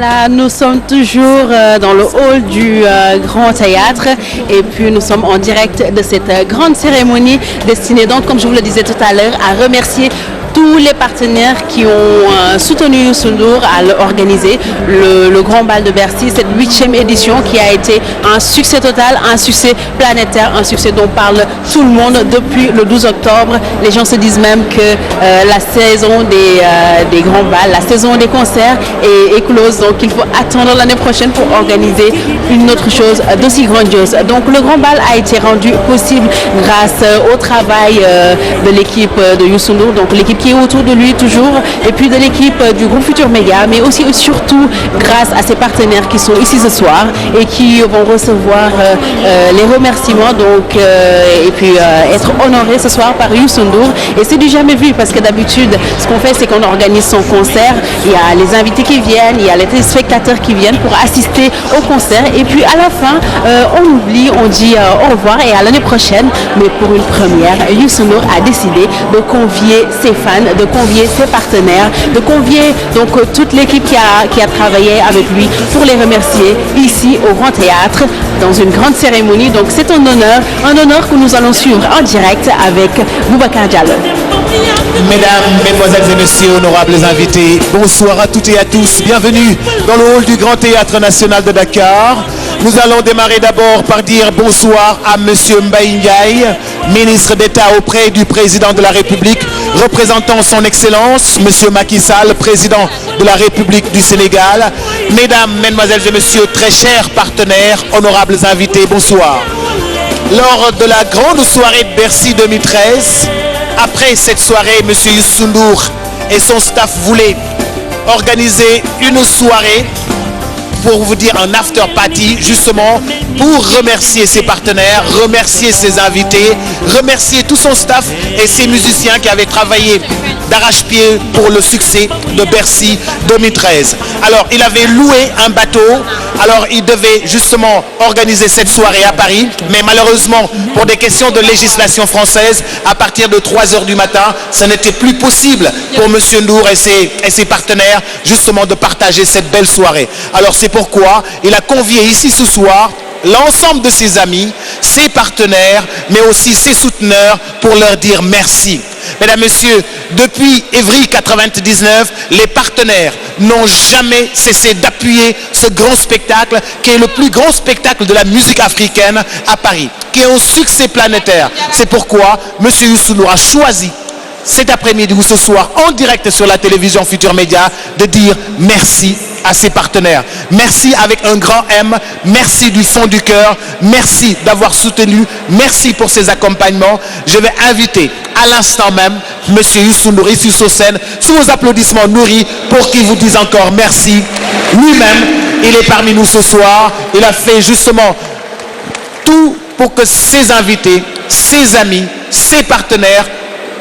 Là, nous sommes toujours dans le hall du Grand Théâtre et puis nous sommes en direct de cette grande cérémonie destinée, donc, comme je vous le disais tout à l'heure, à remercier tous les partenaires qui ont soutenu Youssou Ndour à organiser le Grand Bal de Bercy, cette 8e édition qui a été un succès total, un succès planétaire, un succès dont parle tout le monde depuis le 12 octobre. Les gens se disent même que la saison des grands bals, la saison des concerts est close, donc il faut attendre l'année prochaine pour organiser une autre chose d'aussi grandiose. Donc le Grand Bal a été rendu possible grâce au travail de l'équipe de Youssou Ndour, donc l'équipe qui est autour de lui toujours, et puis de l'équipe du groupe Futur Média, mais aussi et surtout grâce à ses partenaires qui sont ici ce soir et qui vont recevoir les remerciements, donc et puis être honorés ce soir par Youssou Ndour. Et c'est du jamais vu parce que d'habitude ce qu'on fait, c'est qu'on organise son concert, il y a les invités qui viennent, il y a les téléspectateurs qui viennent pour assister au concert, et puis à la fin on oublie, on dit au revoir et à l'année prochaine. Mais pour une première, Youssou Ndour a décidé de convier ses fans, de convier ses partenaires, de convier donc toute l'équipe qui a travaillé avec lui pour les remercier ici au Grand Théâtre dans une grande cérémonie. Donc c'est un honneur que nous allons suivre en direct avec Boubacar Diallo. Mesdames, Mesdemoiselles et Messieurs, honorables invités, bonsoir à toutes et à tous. Bienvenue dans le hall du Grand Théâtre National de Dakar. Nous allons démarrer d'abord par dire bonsoir à Monsieur Mbaye Ndiaye, ministre d'État auprès du Président de la République, représentant son Excellence, Monsieur Macky Sall, Président de la République du Sénégal. Mesdames, Mesdemoiselles et Messieurs, très chers partenaires, honorables invités, bonsoir. Lors de la grande soirée de Bercy 2013, après cette soirée, Monsieur Youssou Ndour et son staff voulaient organiser une soirée pour vous dire un after party, justement pour remercier ses partenaires, remercier ses invités, remercier tout son staff et ses musiciens qui avaient travaillé d'arrache-pied pour le succès de Bercy 2013. Alors il avait loué un bateau, alors il devait justement organiser cette soirée à Paris, mais malheureusement pour des questions de législation française, à partir de 3 h du matin, ce n'était plus possible pour Monsieur Ndour et ses partenaires justement de partager cette belle soirée. Alors c'est pourquoi il a convié ici ce soir l'ensemble de ses amis, ses partenaires, mais aussi ses souteneurs pour leur dire merci. Mesdames, Messieurs, depuis Évry 99, les partenaires n'ont jamais cessé d'appuyer ce grand spectacle qui est le plus grand spectacle de la musique africaine à Paris, qui est un succès planétaire. C'est pourquoi M. Youssou Ndour a choisi cet après-midi ou ce soir en direct sur la télévision Futur Média de dire merci à ses partenaires. Merci avec un grand M, merci du fond du cœur, merci d'avoir soutenu, merci pour ces accompagnements. Je vais inviter à l'instant même Monsieur Youssou Ndour ici sur scène, sous vos applaudissements nourris, pour qu'il vous dise encore merci. Lui-même, il est parmi nous ce soir, il a fait justement tout pour que ses invités, ses amis, ses partenaires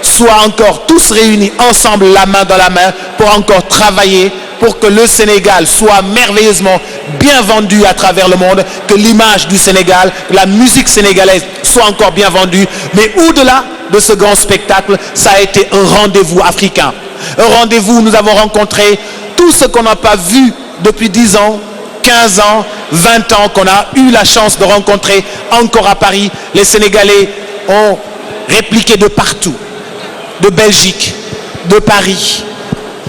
soient encore tous réunis ensemble, la main dans la main, pour encore travailler pour que le Sénégal soit merveilleusement bien vendu à travers le monde, que l'image du Sénégal, la musique sénégalaise soit encore bien vendue. Mais au-delà de ce grand spectacle, ça a été un rendez-vous africain. Un rendez-vous où nous avons rencontré tout ce qu'on n'a pas vu depuis 10 ans, 15 ans, 20 ans, qu'on a eu la chance de rencontrer encore à Paris. Les Sénégalais ont répliqué de partout, de Belgique, de Paris,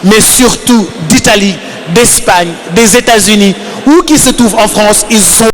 mais surtout d'Italie, d'Espagne, des États-Unis, ou qui se trouvent en France. Ils sont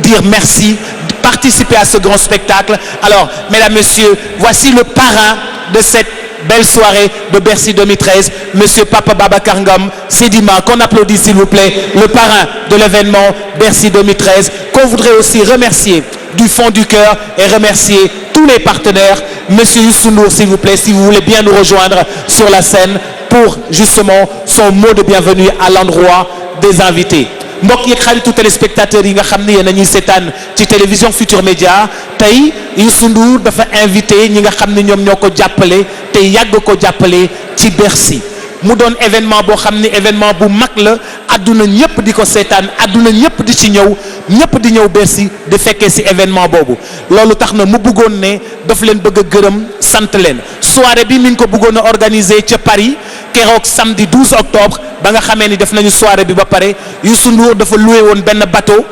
dire merci, participer à ce grand spectacle. Alors, mesdames, messieurs, voici le parrain de cette belle soirée de Bercy 2013, Monsieur Papa Babacar Ngom Sedima, qu'on applaudit s'il vous plaît, le parrain de l'événement Bercy 2013, qu'on voudrait aussi remercier du fond du cœur et remercier tous les partenaires. Monsieur Youssou Ndour, s'il vous plaît, si vous voulez bien nous rejoindre sur la scène pour justement son mot de bienvenue à l'endroit des invités. mbokk yi xaritu téléspectateurs yi nga xam ne yéen a ñuy seetaan ci télévision Futur Média tey Youssou Ndour dafa invité ñi nga xam ne ñoom ñoo ko jàppale te yàgg ko jàppale ci Bercy mu doon événement boo xam ni événement bu mag la àdduna ñëpp di ko seetaan àdduna ñëpp di ci ñëw ñëpp di ñëw Bercy di fekkee ci événement boobu loolu tax na mu bëggoon ne daf leen bëgg a gërëm sant leen soirée bi mi ngi ko bëggoon a organiser ca Paris keroog samedi 12 octobre ba nga xamee ni def nañu soirée bi ba pare Youssou Ndour dafa loué woon benn bateau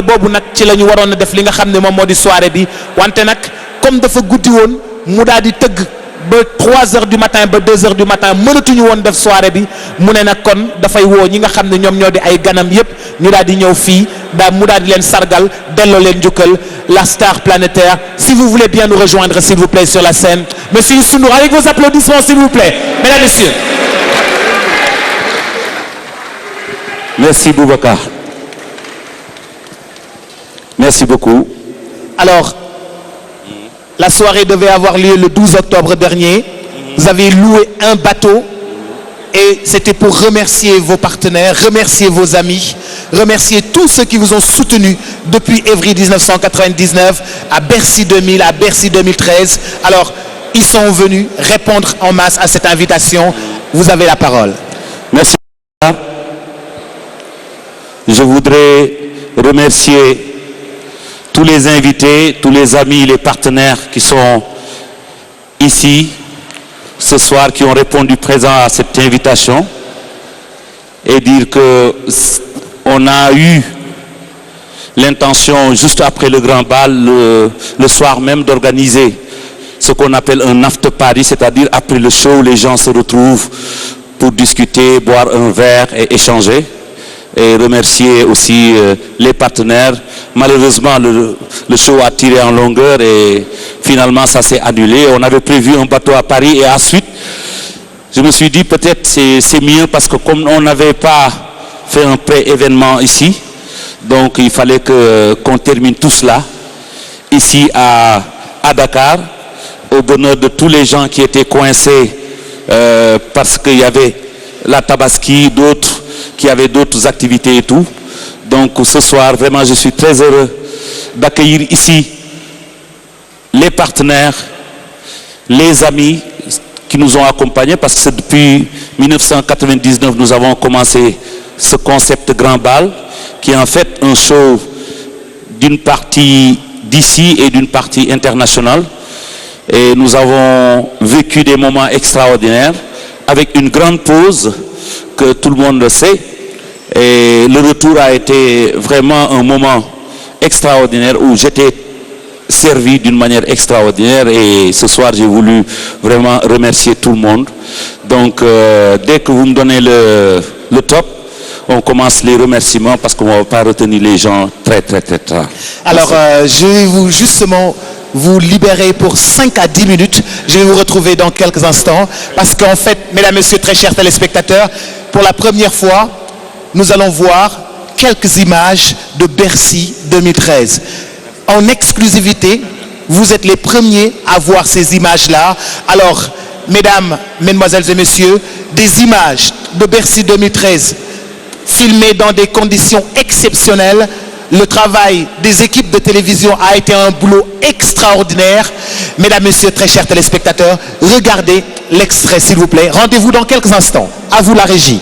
boobu nag ci la ñu waroon a def li nga xam ne moom moo di soirée bi wante nag comme dafa guddi woon mu daal di tëgg ba 3 heures du matin ba 2 heures du matin mënatuñu woon def soirée bi mu ne nag kon dafay woo ñi nga xam ne ñoom ñoo di ay ganam yépp ñu daal di ñëw fii mu daal di leen sargal delloo leen njukkal la star planétaire. Si vous voulez bien nous rejoindre s'il vous plaît sur la scène, monsieur Youssou Ndour, avec vos applaudissements s'il vous plaît, mesdames et messieurs. Merci Boubacar. Merci beaucoup. Alors, la soirée devait avoir lieu le 12 octobre dernier. Vous avez loué un bateau et c'était pour remercier vos partenaires, remercier vos amis, remercier tous ceux qui vous ont soutenus depuis Évry 1999 à Bercy 2000, à Bercy 2013. Alors, ils sont venus répondre en masse à cette invitation. Vous avez la parole. Merci. Je voudrais remercier tous les invités, tous les amis, les partenaires qui sont ici ce soir, qui ont répondu présent à cette invitation et dire que on a eu l'intention juste après le grand bal, le soir même, d'organiser ce qu'on appelle un after party, c'est-à-dire après le show, les gens se retrouvent pour discuter, boire un verre et échanger. Et remercier aussi les partenaires. Malheureusement, le show a tiré en longueur et finalement ça s'est annulé. On avait prévu un bateau à Paris et ensuite, je me suis dit peut-être c'est mieux parce que comme on n'avait pas fait un pré-événement ici, donc il fallait qu'on termine tout cela ici à Dakar, au bonheur de tous les gens qui étaient coincés parce qu'il y avait la Tabaski, d'autres qui avaient d'autres activités et tout. Donc ce soir, vraiment, je suis très heureux d'accueillir ici les partenaires, les amis qui nous ont accompagnés parce que c'est depuis 1999 nous avons commencé ce concept Grand Bal qui est en fait un show d'une partie d'ici et d'une partie internationale. Et nous avons vécu des moments extraordinaires avec une grande pause que tout le monde le sait, et le retour a été vraiment un moment extraordinaire où j'étais servi d'une manière extraordinaire et ce soir j'ai voulu vraiment remercier tout le monde. Donc dès que vous me donnez le top, on commence les remerciements parce qu'on ne va pas retenir les gens très tard. Alors je vais justement vous libérer pour 5 à 10 minutes. Je vais vous retrouver dans quelques instants parce qu'en fait, mesdames, messieurs, très chers téléspectateurs, pour la première fois, nous allons voir quelques images de Bercy 2013. En exclusivité, vous êtes les premiers à voir ces images-là. Alors, mesdames, mesdemoiselles et messieurs, des images de Bercy 2013 filmées dans des conditions exceptionnelles. Le travail des équipes de télévision a été un boulot extraordinaire. Mesdames, messieurs, très chers téléspectateurs, regardez l'extrait s'il vous plaît. Rendez-vous dans quelques instants. À vous la régie.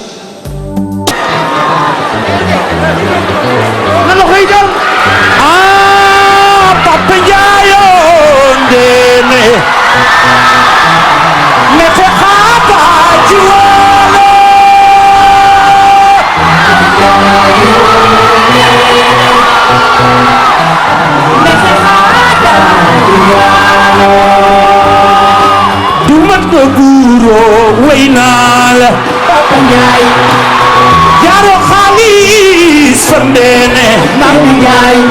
Papa Ndiaye Jaro Khalis Fandene Papa Ndiaye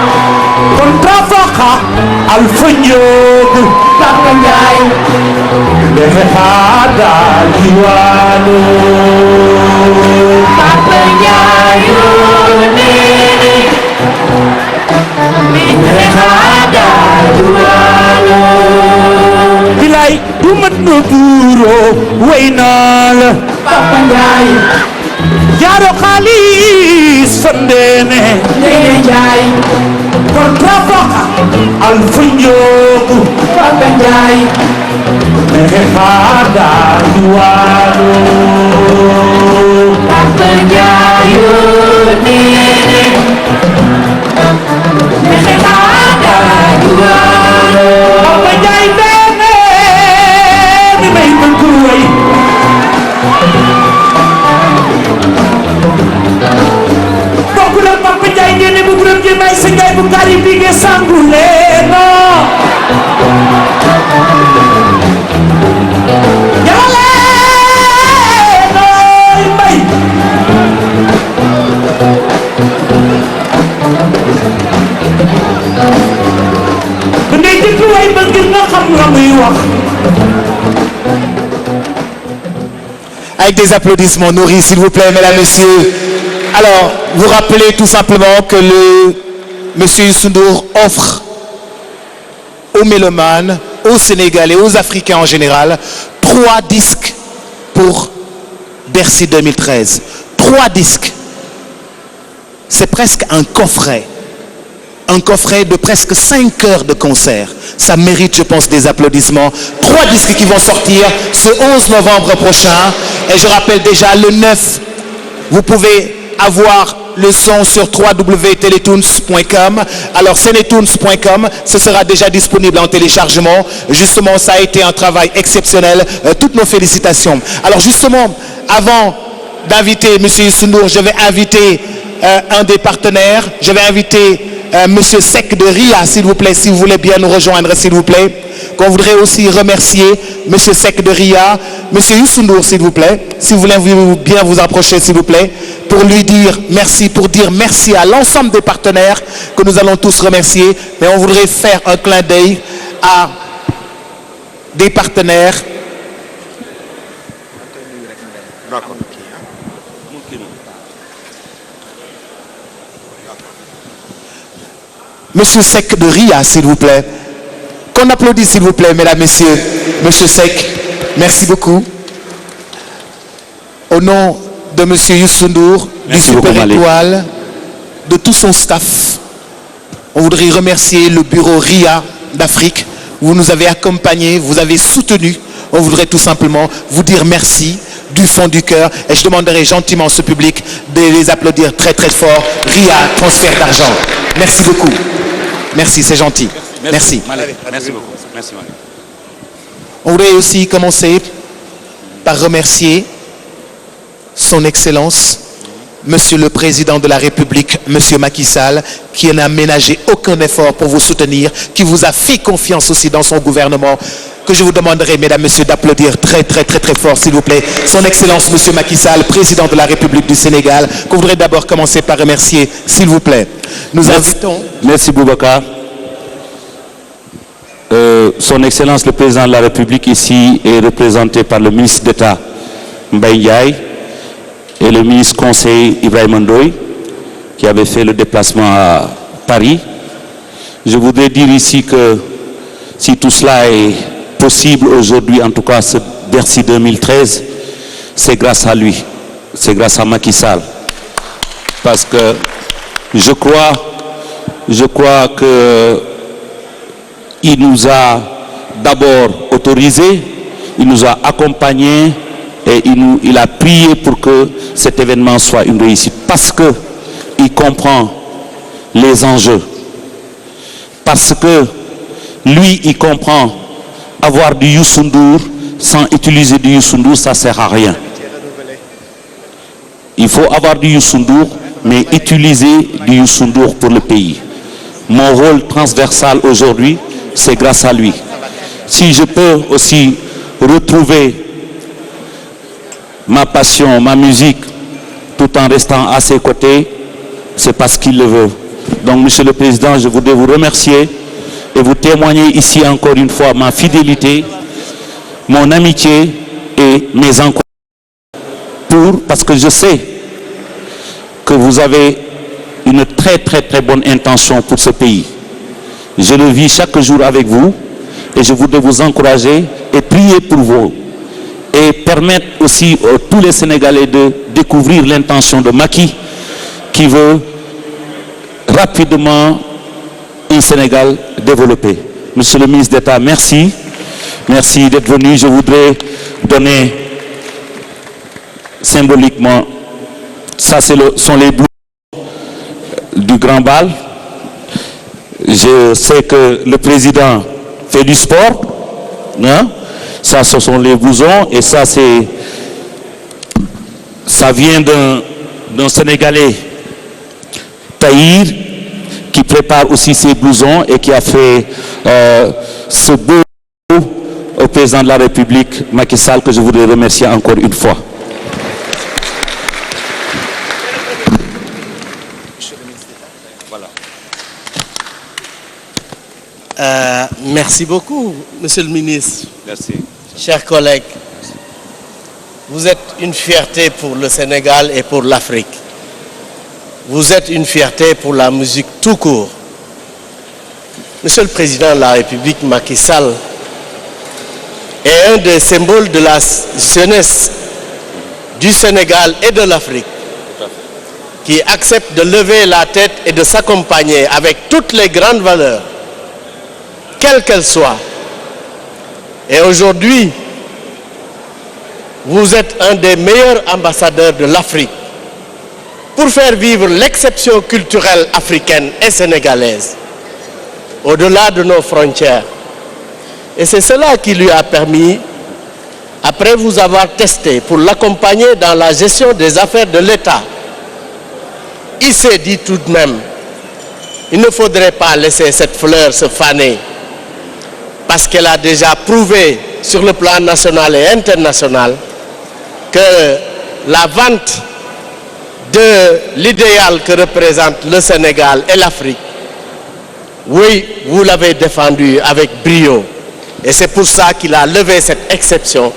Kontrafaka Alpha Ndiog Papa Ndiaye Defe Khada Diwano Papa Ndiaye Nene Defe Khada Diwano Bilay Dumat Noburo Waynal Papa Ndiaye Jaro Khalis Fandene Nene Ndiaye Kontrafaka Alpha Ndiog Papa Ndiaye Avec des applaudissements nourris, s'il vous plaît, mesdames, messieurs. Alors, vous rappelez tout simplement que Monsieur Youssou N'Dour offre aux mélomanes, aux Sénégalais, aux Africains en général, 3 disques pour Bercy 2013. 3 disques. C'est presque un coffret. Un coffret de presque 5 heures de concert. Ça mérite, je pense, des applaudissements. 3 disques qui vont sortir ce 11 novembre prochain. Et je rappelle déjà, le 9, vous pouvez avoir le son sur www.teletoons.com. Alors, senetoons.com, ce sera déjà disponible en téléchargement. Justement, ça a été un travail exceptionnel. Toutes nos félicitations. Alors, justement, avant d'inviter M. Youssou N'Dour, je vais inviter un des partenaires. Je vais inviter Monsieur Seck de RIA, s'il vous plaît, si vous voulez bien nous rejoindre, s'il vous plaît. Qu'on voudrait aussi remercier Monsieur Seck de RIA, Monsieur Youssou N'Dour, s'il vous plaît, si vous voulez bien vous approcher, s'il vous plaît, pour lui dire merci, pour dire merci à l'ensemble des partenaires que nous allons tous remercier. Mais on voudrait faire un clin d'œil à des partenaires. Monsieur Seck de RIA, s'il vous plaît. Qu'on applaudisse, s'il vous plaît, mesdames, messieurs. Monsieur Seck, merci beaucoup. Au nom de Monsieur Youssou N'Dour, du Super Étoile, de tout son staff, on voudrait remercier le bureau RIA d'Afrique. Vous nous avez accompagnés, vous avez soutenus. On voudrait tout simplement vous dire merci du fond du cœur. Et je demanderai gentiment à ce public de les applaudir très très fort. RIA, transfert d'argent. Merci beaucoup. Merci, c'est gentil. Merci. Merci beaucoup. Merci, Malik. On voudrait aussi commencer par remercier son Excellence, Monsieur le Président de la République, Monsieur Macky Sall, qui n'a ménagé aucun effort pour vous soutenir, qui vous a fait confiance aussi dans son gouvernement, que je vous demanderai, mesdames, messieurs, d'applaudir très très très très fort, s'il vous plaît. Son Excellence, Monsieur Macky Sall, Président de la République du Sénégal, qu'on voudrait d'abord commencer par remercier, s'il vous plaît. Nous invitons... Merci Boubacar. Son Excellence le Président de la République ici est représenté par le ministre d'État Mbaye Ndiaye et le ministre conseiller Ibrahima Ndoye qui avait fait le déplacement à Paris. Je voudrais dire ici que si tout cela est possible aujourd'hui, en tout cas ce Bercy 2013, c'est grâce à lui, c'est grâce à Macky Sall. Parce que je crois que il nous a d'abord autorisé, il nous a accompagnés et il a prié pour que cet événement soit une réussite. Parce qu'il comprend les enjeux. Parce que lui, il comprend avoir du Youssou N'Dour sans utiliser du Youssou N'Dour, ça ne sert à rien. Il faut avoir du Youssou N'Dour, mais utiliser du Youssou N'Dour pour le pays. Mon rôle transversal aujourd'hui, c'est grâce à lui. Si je peux aussi retrouver ma passion, ma musique, tout en restant à ses côtés, c'est parce qu'il le veut. Donc, Monsieur le Président, je voudrais vous remercier et vous témoigner ici encore une fois ma fidélité, mon amitié et mes encouragements parce que je sais que vous avez une très très très bonne intention pour ce pays. Je le vis chaque jour avec vous et je voudrais vous encourager et prier pour vous et permettre aussi à tous les Sénégalais de découvrir l'intention de Macky qui veut rapidement un Sénégal développé. Monsieur le ministre d'État, merci. Merci d'être venu. Je voudrais donner symboliquement, ça sont les blousons du Grand Bal. Je sais que le président fait du sport, hein? Ça ce sont les blousons et ça vient d'un Sénégalais, Tahir, qui prépare aussi ses blousons et qui a fait ce beau au président de la République, Macky Sall, que je voudrais remercier encore une fois. Merci beaucoup, Monsieur le ministre. Merci. Chers collègues, vous êtes une fierté pour le Sénégal et pour l'Afrique. Vous êtes une fierté pour la musique tout court. Monsieur le Président de la République, Macky Sall, est un des symboles de la jeunesse du Sénégal et de l'Afrique, qui accepte de lever la tête et de s'accompagner avec toutes les grandes valeurs, quelles qu'elles soient. Et aujourd'hui, vous êtes un des meilleurs ambassadeurs de l'Afrique pour faire vivre l'exception culturelle africaine et sénégalaise au-delà de nos frontières. Et c'est cela qui lui a permis, après vous avoir testé pour l'accompagner dans la gestion des affaires de l'État, il s'est dit tout de même, il ne faudrait pas laisser cette fleur se faner, parce qu'elle a déjà prouvé sur le plan national et international que la vente de l'idéal que représente le Sénégal et l'Afrique, oui, vous l'avez défendu avec brio. Et c'est pour ça qu'il a levé cette exception,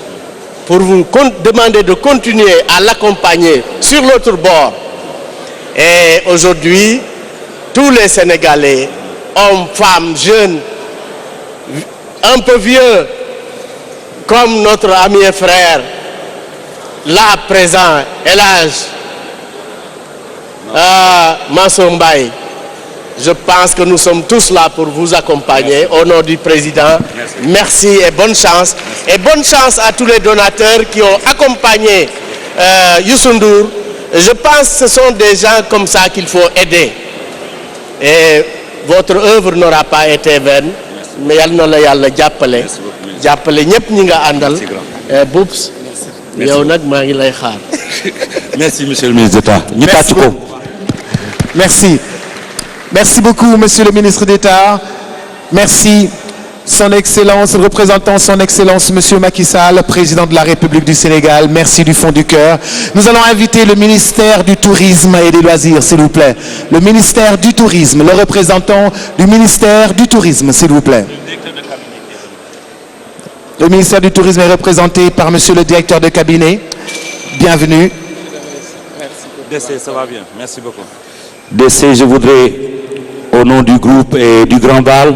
pour vous demander de continuer à l'accompagner sur l'autre bord. Et aujourd'hui, tous les Sénégalais, hommes, femmes, jeunes, un peu vieux, comme notre ami et frère, là présent, Elhadji Mansour Mbaye, je pense que nous sommes tous là pour vous accompagner. Au nom du président, merci et bonne chance. Et bonne chance à tous les donateurs qui ont accompagné Youssou Ndour. Je pense que ce sont des gens comme ça qu'il faut aider. Et votre œuvre n'aura pas été vaine. Mais yal na la yàlla jàppale jàppale ñëpp ñi nga àndal. Boubs yow nag maa ngi lay xaar. Merci monsieur le ministre d'État. Merci. Merci beaucoup, monsieur le ministre d'État. Merci, son Excellence, représentant son Excellence, monsieur Macky Sall, président de la République du Sénégal. Merci du fond du cœur. Nous allons inviter le ministère du Tourisme et des Loisirs, s'il vous plaît. Le ministère du Tourisme, le représentant du ministère du Tourisme, s'il vous plaît. Le ministère du Tourisme est représenté par monsieur le directeur de cabinet. Bienvenue. DC, ça va bien. Merci beaucoup. DC, je voudrais, au nom du groupe et du Grand Bal,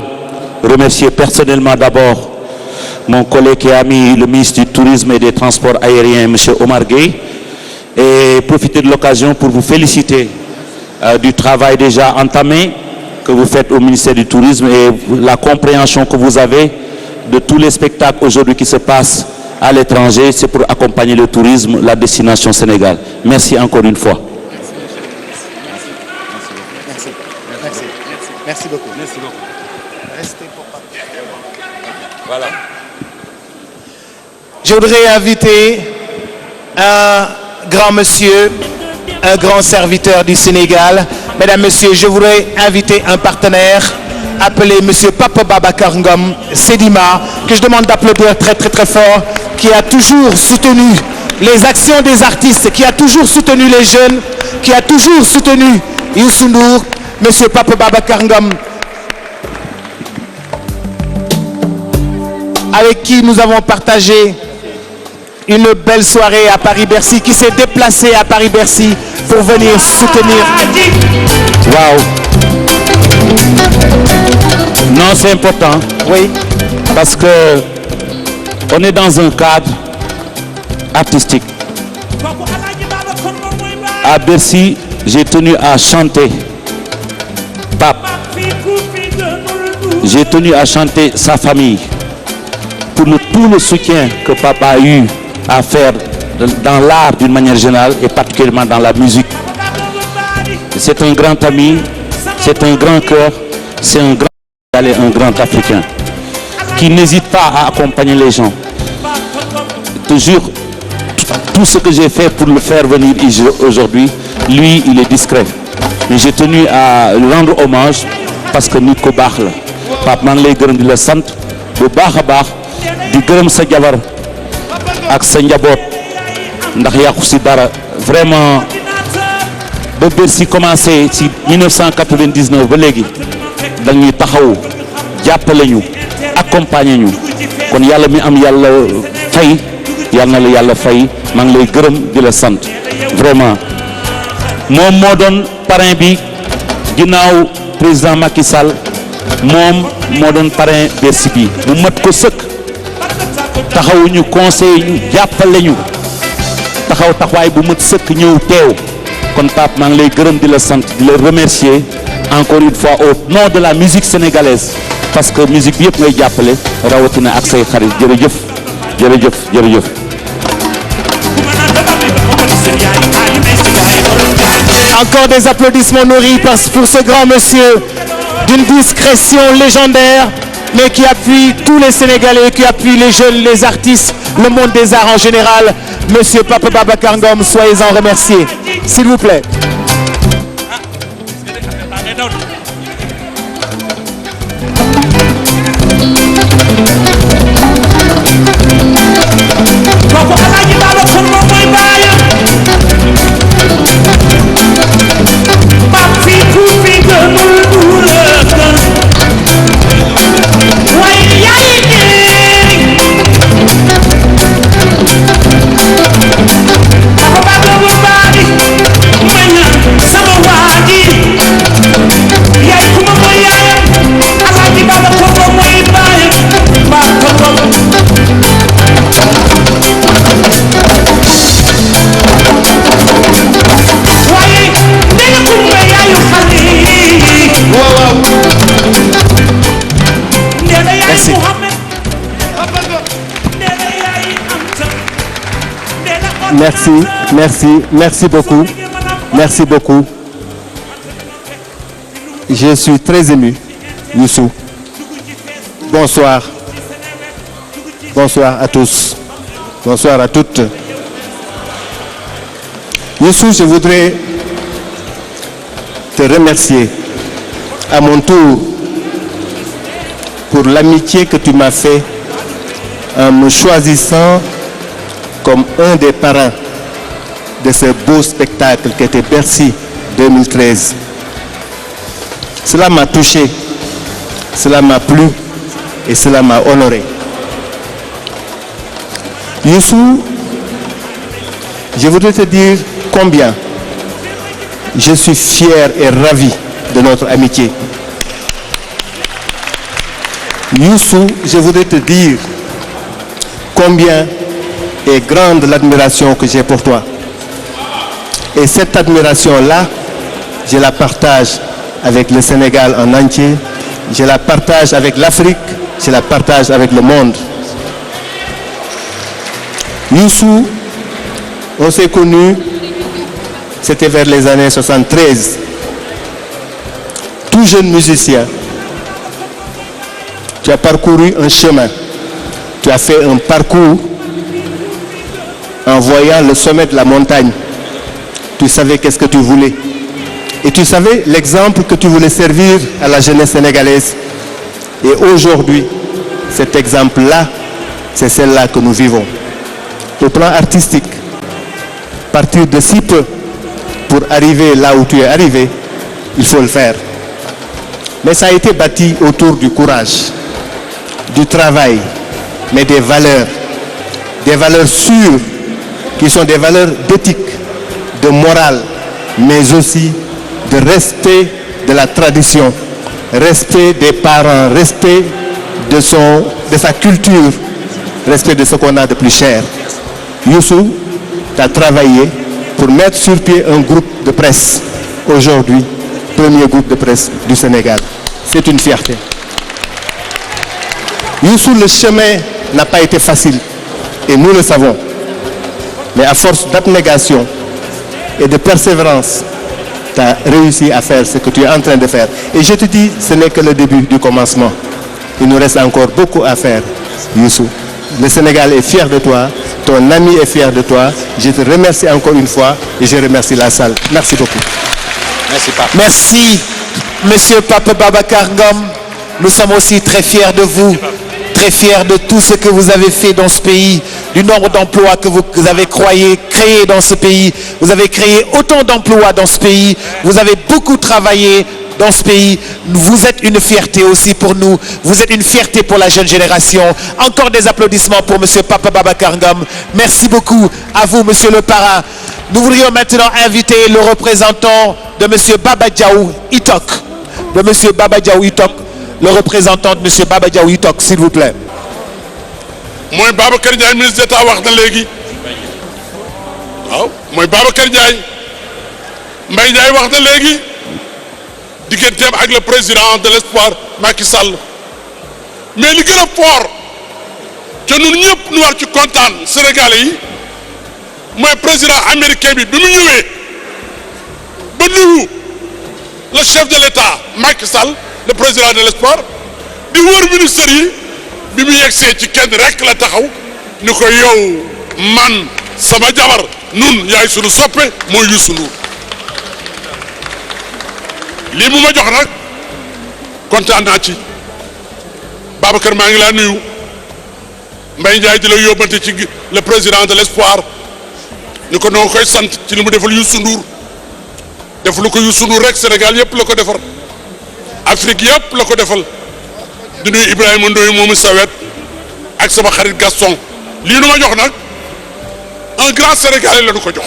remercier personnellement d'abord mon collègue et ami, le ministre du Tourisme et des Transports aériens, M. Omar Gueye, et profiter de l'occasion pour vous féliciter du travail déjà entamé que vous faites au ministère du Tourisme et la compréhension que vous avez de tous les spectacles aujourd'hui qui se passent à l'étranger. C'est pour accompagner le tourisme, la destination Sénégal. Merci encore une fois. Merci beaucoup. Merci beaucoup. Restez pour parler. Voilà. Je voudrais inviter un grand monsieur, un grand serviteur du Sénégal. Mesdames, Messieurs, je voudrais inviter un partenaire appelé monsieur Papa Babacar Ngom Sedima, que je demande d'applaudir très très très fort, qui a toujours soutenu les actions des artistes, qui a toujours soutenu les jeunes, qui a toujours soutenu Youssou Ndour. Monsieur Papa Babacar Ngom, avec qui nous avons partagé une belle soirée à Paris-Bercy, qui s'est déplacé à Paris-Bercy pour venir soutenir. Waouh! Non, c'est important. Oui. Parce que on est dans un cadre artistique. À Bercy, j'ai tenu à chanter Pape. J'ai tenu à chanter sa famille. pour tout le soutien que papa a eu à faire dans l'art d'une manière générale et particulièrement dans la musique. C'est un grand ami, c'est un grand cœur, c'est un grand Sénégalais, un grand Africain qui n'hésite pas à accompagner les gens. Toujours, tout ce que j'ai fait pour le faire venir aujourd'hui, lui, il est discret. Mais j'ai tenu à lui rendre hommage parce que nit ko baax la. Pape maa ngi lay gërëm di la sant bu baax a baax di gërëm sa jabar ak sa njaboot ndax yàqu si dara vraiment ba Bercy commencé ci 1999 ba léegi dañuy taxaw jàppale ñu accompagner ñu kon yàlla mi am yàlla fay yàlla na la yàlla fay maa ngi lay gërëm di la sant vraiment moom moo doon parrain bi ginnaaw président Macky Sall moom moo doon parrain Bercy bi mu mat ko sëkk taxawuñu conseil ñu jàppale ñu taxaw taxawaay bu mat sëkk ñëw teew kon Pape maa ngi lay gërëm di la sant di la remercier encore une fois au nom de la musique sénégalaise parce que musique bi yëpp ngay jàppale rawatina ak say xarit jërëjëf jërëjëf jërëjëf. Encore des applaudissements nourris pour ce grand monsieur d'une discrétion légendaire, mais qui appuie tous les Sénégalais, qui appuie les jeunes, les artistes, le monde des arts en général. Monsieur Papa Babacar Ngom, soyez-en remerciés, s'il vous plaît. Merci, merci, merci beaucoup, merci beaucoup. Je suis très ému, Youssou. Bonsoir. Bonsoir à tous. Bonsoir à toutes. Youssou, je voudrais te remercier à mon tour pour l'amitié que tu m'as fait en me choisissant comme un des parrains de ce beau spectacle qui était Bercy 2013. Cela m'a touché, cela m'a plu et cela m'a honoré. Youssou, je voudrais te dire combien je suis fier et ravi de notre amitié. Youssou, je voudrais te dire combien est grande l'admiration que j'ai pour toi. Et cette admiration-là, je la partage avec le Sénégal en entier, je la partage avec l'Afrique, je la partage avec le monde. Youssou, on s'est connus, c'était vers les années 73. Tout jeune musicien, tu as parcouru un chemin, tu as fait un parcours en voyant le sommet de la montagne. Tu savais qu'est-ce que tu voulais. Et tu savais l'exemple que tu voulais servir à la jeunesse sénégalaise. Et aujourd'hui, cet exemple-là, c'est celle-là que nous vivons. Au plan artistique, partir de si peu pour arriver là où tu es arrivé, il faut le faire. Mais ça a été bâti autour du courage, du travail, mais des valeurs sûres, qui sont des valeurs d'éthique, de morale, mais aussi de respect de la tradition, respect des parents, respect de sa culture, respect de ce qu'on a de plus cher. Youssou, tu as travaillé pour mettre sur pied un groupe de presse. Aujourd'hui, premier groupe de presse du Sénégal. C'est une fierté. Youssou, le chemin n'a pas été facile, et nous le savons. Mais à force d'abnégation et de persévérance, tu as réussi à faire ce que tu es en train de faire. Et je te dis, ce n'est que le début du commencement. Il nous reste encore beaucoup à faire, Youssou. Le Sénégal est fier de toi, ton ami est fier de toi. Je te remercie encore une fois et je remercie la salle. Merci beaucoup. Merci, Pape. Merci, Monsieur Pape Babacar Ngom. Nous sommes aussi très fiers de vous, très fiers de tout ce que vous avez fait dans ce pays, du nombre d'emplois que vous avez créé dans ce pays. Vous avez créé autant d'emplois dans ce pays. Vous avez beaucoup travaillé dans ce pays. Vous êtes une fierté aussi pour nous. Vous êtes une fierté pour la jeune génération. Encore des applaudissements pour Monsieur Pape Babacar Ngom. Merci beaucoup à vous, Monsieur le parrain. Nous voudrions maintenant inviter le représentant de Monsieur Baba Diaw Itok. De Monsieur Baba Diaw Itok, le représentant de Monsieur Baba Diaw Itok, s'il vous plaît. mooy Babacar Ndiaye ministre d'État wax na léegi waaw mooy Babacar Ndiaye Mbaye Ndiaye wax na léegi digganteem ak le président de l'espoir Macky Sall mais li gën a fort te ñun ñëpp ñu war ci kontaan Sénégalais yi mooy président américain bi mu ñëwee ba nuyu le chef de l'État Macky Sall le président de l'espoir di wër ministère yi bi mu yegsee ci kenn rek la taxaw ni ko yow man sama jabar nun yaay sunu soppe mooy Youssou Ndour lii mu ma jox nag kontaan naa ci Babacar maa ngi laa nuyu Mbaye Ndiaye di la yóbbante ci le président de l'espoir ni ko noo koy sant ci li mu defal Youssou Ndour defalu ko Youssou Ndour rek Sénégal yëpp la ko defar Afrique yëpp la ko defal di nuyu Ibrahima Ndoye moomu sawet ak sama xarit Gaston lii nu ma jox nag un grand Sénégalais la nu ko jox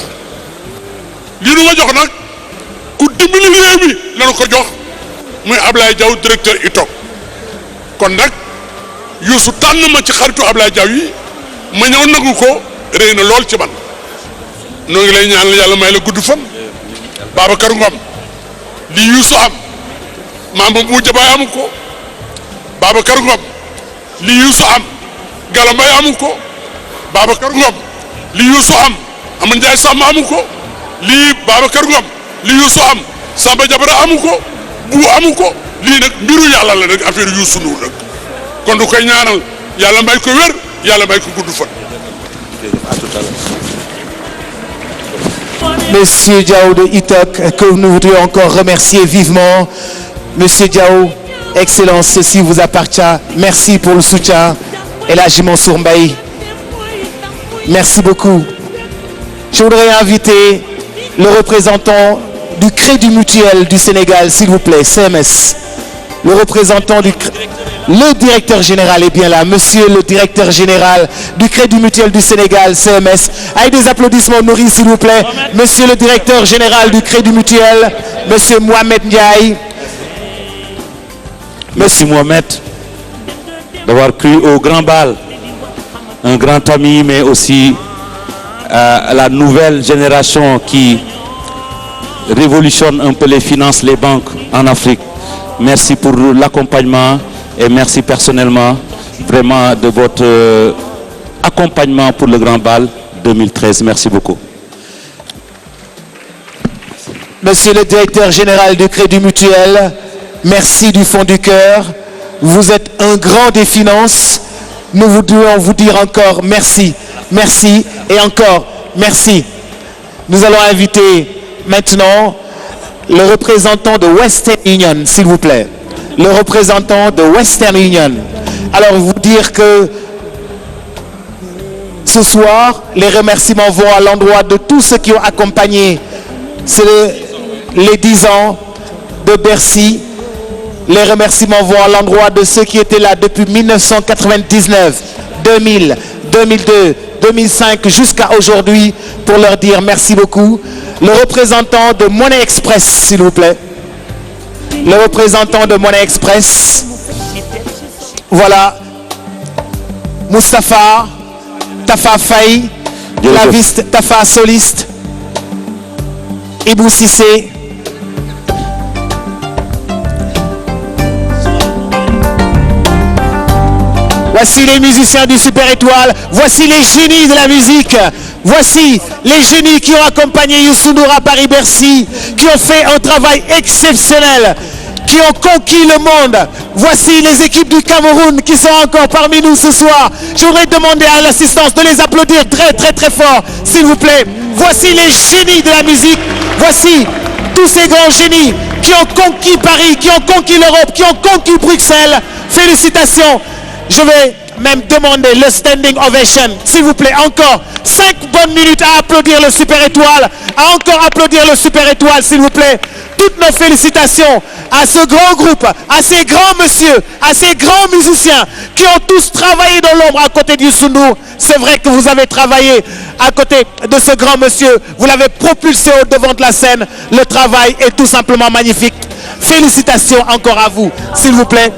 lii nu ma jox nag ku dimbali réew mi la nu ko jox muy Ablaye Diaw directeur ITOC kon nag Youssou tànn ma ci xaritu Ablaye Diaw yi ma ñëw nagu ko réy na lool ci man noo ngi lay ñaanal yàlla may la gudd fan Babacar Ngom lii Youssou am maam bu jabaay amu ko Babacar Ngom li Youssou am Gala Mbaye amu ko Babacar Ngom li Youssou am Amadou Ndiaye Samb amu ko lii Babacar Ngom li Youssou am Samba Diabara amu ko bu amu ko lii nag mbiru yàlla la nag affaire Youssou Ndour nag kon du koy ñaanal yàlla may ko wér yàlla may ko gudd fan. Monsieur Diaw de ITOC, que nous voudrions encore remercier vivement. Monsieur Diaw, Excellence, ceci vous appartient. Merci pour le soutien. Et là, Hadji Mansour Mbaye. Merci beaucoup. Je voudrais inviter le représentant du Crédit Mutuel du Sénégal, s'il vous plaît, CMS. Le représentant le directeur général est bien là, monsieur le directeur général du Crédit Mutuel du Sénégal, CMS. Avec des applaudissements nourris, s'il vous plaît. Monsieur le directeur général du Crédit Mutuel, monsieur Mohamed Ndiaye. Merci Mohamed d'avoir cru au grand bal, un grand ami, mais aussi à la nouvelle génération qui révolutionne un peu les finances, les banques en Afrique. Merci pour l'accompagnement et merci personnellement vraiment de votre accompagnement pour le grand bal 2013. Merci beaucoup. Monsieur le directeur général du Crédit Mutuel, merci du fond du cœur. Vous êtes un grand des finances. Nous voudrions vous dire encore merci, merci et encore merci. Nous allons inviter maintenant le représentant de Western Union, s'il vous plaît. Le représentant de Western Union. Alors, vous dire que ce soir, les remerciements vont à l'endroit de tous ceux qui ont accompagné les 10 ans de Bercy. Les remerciements vont à l'endroit de ceux qui étaient là depuis 1999, 2000, 2002, 2005 jusqu'à aujourd'hui pour leur dire merci beaucoup. Le représentant de Money Express, s'il vous plaît. Le représentant de Money Express. Voilà. Moustapha, Tafa Faye, claviste, Tafa soliste, Ibou Sissé. Voici les musiciens du Super Étoile. Voici les génies de la musique. Voici les génies qui ont accompagné Youssou Ndour à Paris-Bercy, qui ont fait un travail exceptionnel, qui ont conquis le monde. Voici les équipes du Cameroun qui sont encore parmi nous ce soir. Je voudrais demander à l'assistance de les applaudir très très très fort, s'il vous plaît. Voici les génies de la musique. Voici tous ces grands génies qui ont conquis Paris, qui ont conquis l'Europe, qui ont conquis Bruxelles. Félicitations. Je vais même demander le standing ovation. S'il vous plaît, encore 5 bonnes minutes à applaudir le Super Étoile. À encore applaudir le Super Étoile, s'il vous plaît. Toutes nos félicitations à ce grand groupe, à ces grands messieurs, à ces grands musiciens qui ont tous travaillé dans l'ombre à côté de Youssou Ndour. C'est vrai que vous avez travaillé à côté de ce grand monsieur. Vous l'avez propulsé au devant de la scène. Le travail est tout simplement magnifique. Félicitations encore à vous, s'il vous plaît.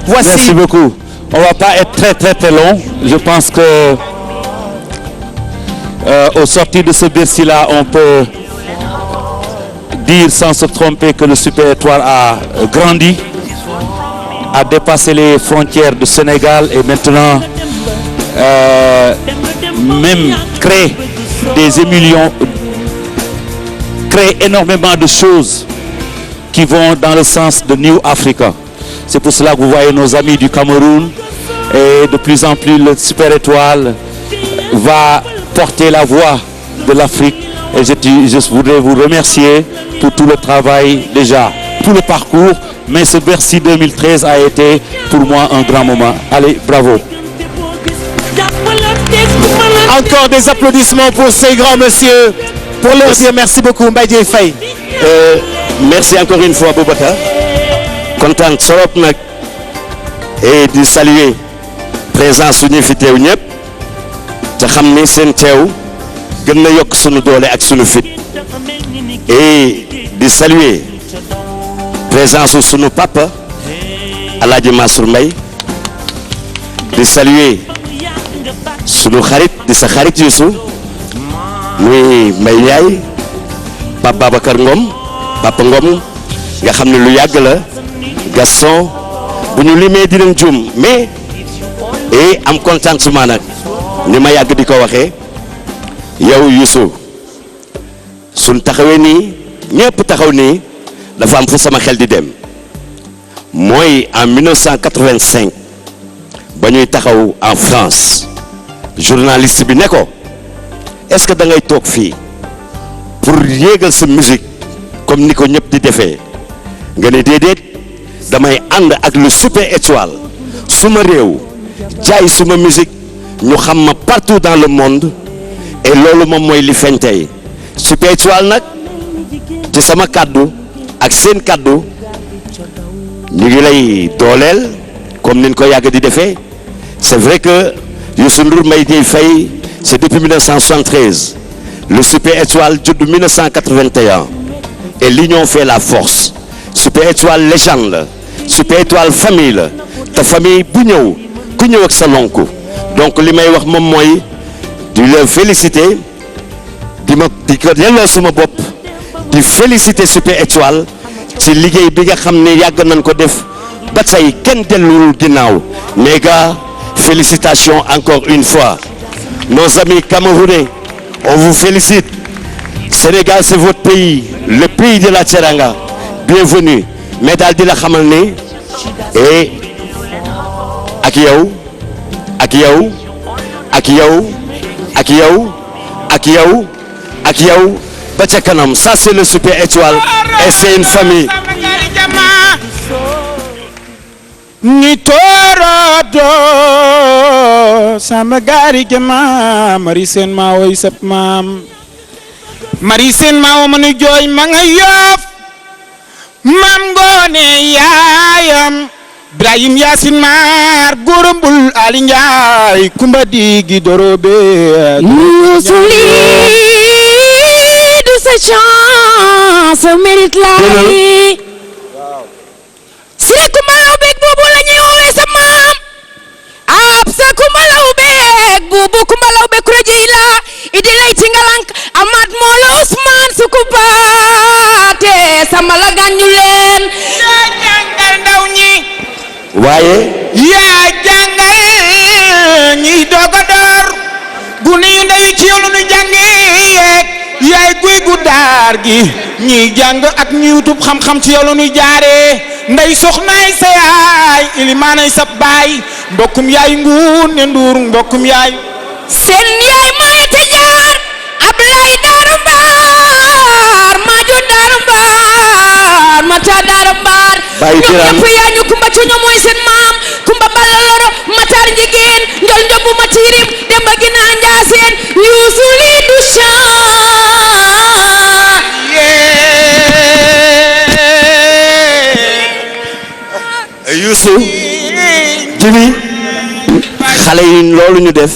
Voici. Merci beaucoup. On va pas être très long. Je pense que au sortir de ce Bercy-là, on peut dire sans se tromper que le Super Étoile a grandi, a dépassé les frontières du Sénégal et maintenant même crée des émulsions, crée énormément de choses qui vont dans le sens de New Africa. C'est pour cela que vous voyez nos amis du Cameroun et de plus en plus le Super Étoile va porter la voix de l'Afrique. Et je voudrais vous remercier pour tout le travail déjà, tout le parcours. Mais ce Bercy 2013 a été pour moi un grand moment. Allez, bravo. Encore des applaudissements pour ces grands messieurs. Pour leur dire merci beaucoup, Mbaye Dièye Faye. Merci encore une fois, Boubacar. Content trop nag et di saluer présence su ñu fi teew ñëpp te xam ni seen teew gën na yokk sunu doole ak sunu fit et di saluer présence su sunu papa Alaaji Mansour Mbaye di saluer sunu xarit di sa xarit Youssou muy Mbaye Ndiaye Pape Babacar Ngom Papa Ngom nga xam ne lu yàgg la Gaston bu ñu limee dinañ juum mais et am contentement nag ni ma yàgg di ko waxee yow Youssou suñ taxawee nii ñëpp taxaw nii dafa am fu sama xel di dem mooy en 1985 ba ñuy taxaw en France journaliste bi ne ko est-ce que da ngay toog fii pour yéegal sa musique comme ni ko ñëpp di defee nga ne déedéet damay ànd ak le Super Étoile suma réew jaay suma musique ñu xam ma partout dans le monde et loolu moom mooy li feeñ tey Super Étoile nag ci sama kaddu ak seen kaddu ñu ngi lay dooleel comme ni ñu ko yàgg di defee c'est vrai que Youssou Ndour Mbaye Dièye Faye c'est depuis 1973 le Super Étoile judd 1981 et l'union fait la force Super Étoile légende la Super Étoile famille la te famille bu ñëw ku ñëw ak sa lonku donc li may wax moom mooy di la féliciter di ko delloo suma bopp di féliciter Super Étoile ci liggéey bi nga xam ne yàgg nañ ko def ba tey kenn delluwul ginnaaw mais gars félicitations encore une fois nos amis camerounais on vous félicite Sénégal c'est votre pays le pays de la Teranga bienvenue mais daal di la xamal ne et ak yow ak yow ak yow ak yow ak yow ak yow ba ca kanam ça c'est le Super Étoile et c'est une famille ni torodo sama gari jama mari sen ma woy sap maam mari sen ma wo manu jooy ma nga Yoff maam ngoone yaayam Ibrahim Yaasin maar góorambul Ali Njaay kumba digi dorobe Youssou lii du sa chance mérite la Siré Kumba Lawbeek boobu la ñuy woowee sa maam ab sa Kumba Lawbeek boobu Kumba Lawbeek rajo la idi lay ci ngalank Amath Molo Ousmane suku baate sama la gàññu leen yaa jàngal ndaw ñi waaye yaa jàngal doog a door gune yu ndaw yi ci yow lu nu jàngee yaay guy gu daar gi ñiy jàng ak ñi wutub xam-xam ci yow lu nu jaaree ndey soxnaay sa yaay ilimaanay sa baay mbokkum yaay nguur ne nduur mbokkum yaay seen yaay mooy te jaar Ablaay Daaru Mbaar Maaju Daaru Mbaar Mata Daaru Mbaar ñoom ñëpp yaa ñu kumba ci ñoom mooy seen maam kumba balla loro Matar jigéen njol njobu ma tiirim demba ginaa njaaseen yuusu lii du Youssou Jimi xale yi loolu ñu def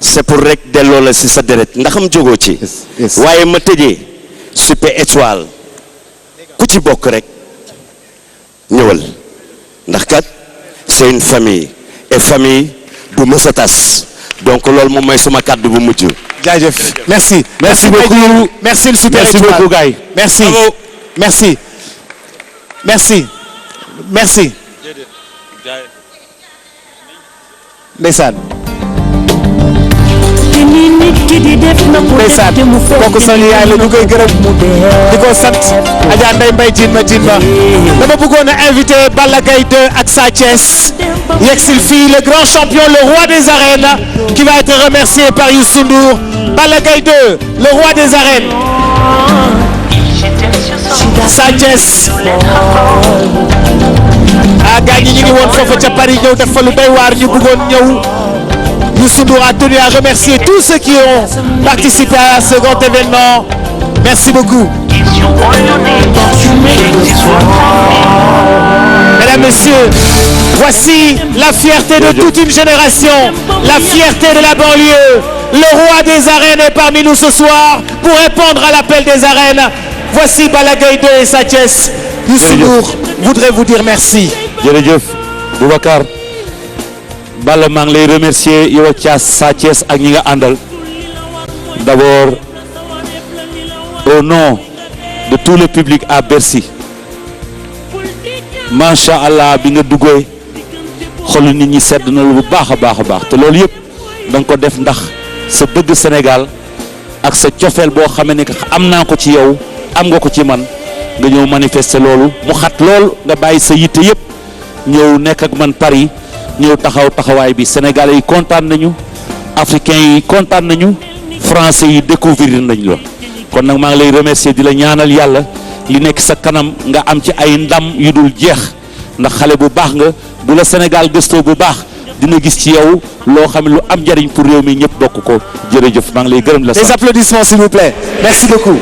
c'est pour rek delloo la ci sa deret ndaxam jógoo ci waaye ma tëjee Super Étoile ku ci bokk rek ñëwal ndax kat c'est une famille et famille du mës a tas donc loolu moom mooy suma kàddu bu mujj jaajëf merci beaucoup merci le Super Étoile merci beaucoup gars merci merci merci merci ndeysaan ndeysaan kooku sañu yaay la ñu koy gërëm di ko sant Adja Ndeye Mbaye Tine ma dama bëggoon a invité Balla Gaye 2 ak Sa Thiès yegsil fii le grand champion le roi des arènes qui va être remercié par Youssou Ndour Balla Gaye 2 le roi des arènes Sa Thiès gars ñi ñu ngi woon foofu ca Paris ñëw def fa lu doy waar ñu bëggoon ñëw Youssou Ndour a tenu à remercier tous ceux qui ont participé à ce grand événement. Merci beaucoup. Mesdames, Messieurs, voici la fierté de toute une génération, la fierté de la banlieue. Le roi des arènes est parmi nous ce soir pour répondre à l'appel des arènes. Voici Balla Gaye 2 et Sa Thiès. Youssou Ndour voudrait vous dire merci. jërëjëf Boubacar Balla maa ngi lay remercier yow ak Sa Thiès ak ñi nga àndal d'abord au nom de tout le public à Bercy macha allah bi nga duggee xolu nit ñi sedd na lu bu baax a baax te loolu yëpp da nga ko def ndax sa bëgg Sénégal ak sa cofeel boo xamee ne am naa ko ci yow am nga ko ci man nga ñëw manifester loolu mu xat lool nga bàyyi sa yitte yëpp ñëw nekk ak man Paris ñëw taxawaay bi sénégalais yi kontaan nañu africains yi kontaan nañu français yi découvrir nañu la kon nag maa ngi lay remercier di la ñaanal yàlla li nekk sa kanam nga am ci ay ndam yu dul jeex ndax xale bu baax nga bu la Sénégal gëstoo bu baax dina gis ci yow loo xam ne lu am njariñ pour réew mi ñëpp bokk ko jërëjëf maa ngi lay gërëm la Des applaudissements s'il vous plaît. Merci beaucoup.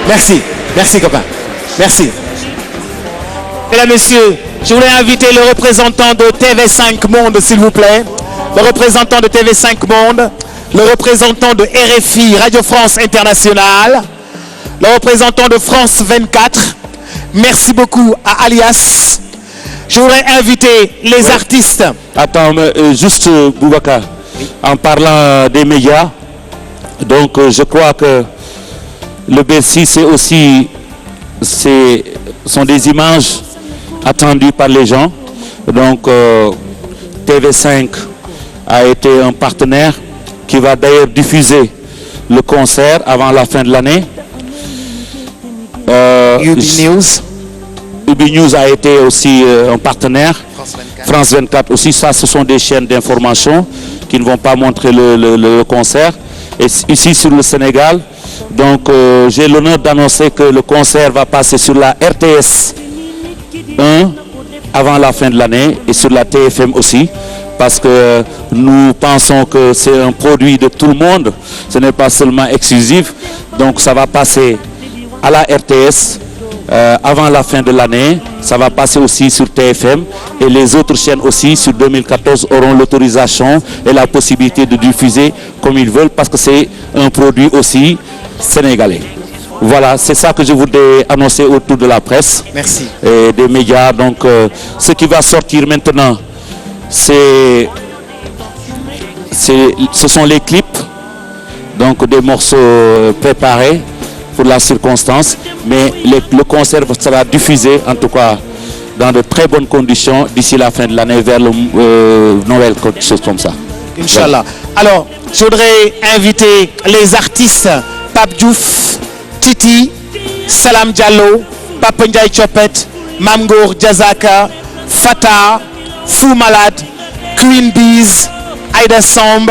Merci copain. Merci. Mesdames, Messieurs, je voulais inviter le représentant de TV5 Monde, s'il vous plaît. Le représentant de TV5 Monde, le représentant de RFI, Radio France Internationale, le représentant de France 24. Merci beaucoup à Alias. Je voudrais inviter les artistes. Attends, juste Boubacar, en parlant des médias, donc je crois que le Bercy sont des images attendues par les gens. Donc TV5 a été un partenaire qui va d'ailleurs diffuser le concert avant la fin de l'année. UB News a été aussi un partenaire. France 24 aussi, ça ce sont des chaînes d'information qui ne vont pas montrer le concert. Et ici sur le Sénégal, donc j'ai l'honneur d'annoncer que le concert va passer sur la RTS 1 avant la fin de l'année et sur la TFM aussi, parce que nous pensons que c'est un produit de tout le monde, ce n'est pas seulement exclusif, donc ça va passer à la RTS avant la fin de l'année, ça va passer aussi sur TFM et les autres chaînes aussi sur 2014 auront l'autorisation et la possibilité de diffuser comme ils veulent parce que c'est un produit aussi sénégalais. Voilà, c'est ça que je voudrais annoncer autour de la presse. Merci. Et des médias. Donc, ce qui va sortir maintenant, ce sont les clips, donc des morceaux préparés pour la circonstance, mais le concert sera diffusé, en tout cas, dans de très bonnes conditions d'ici la fin de l'année, vers le Noël, quelque chose comme ça. Inch'Allah. Alors, je voudrais inviter les artistes Pape Diouf, Titi, Salam Diallo, Papa Ndiaye Chopet, Mamgour Diazaka, Fata, Fou Malade, Queen Bees, Aïda Samb.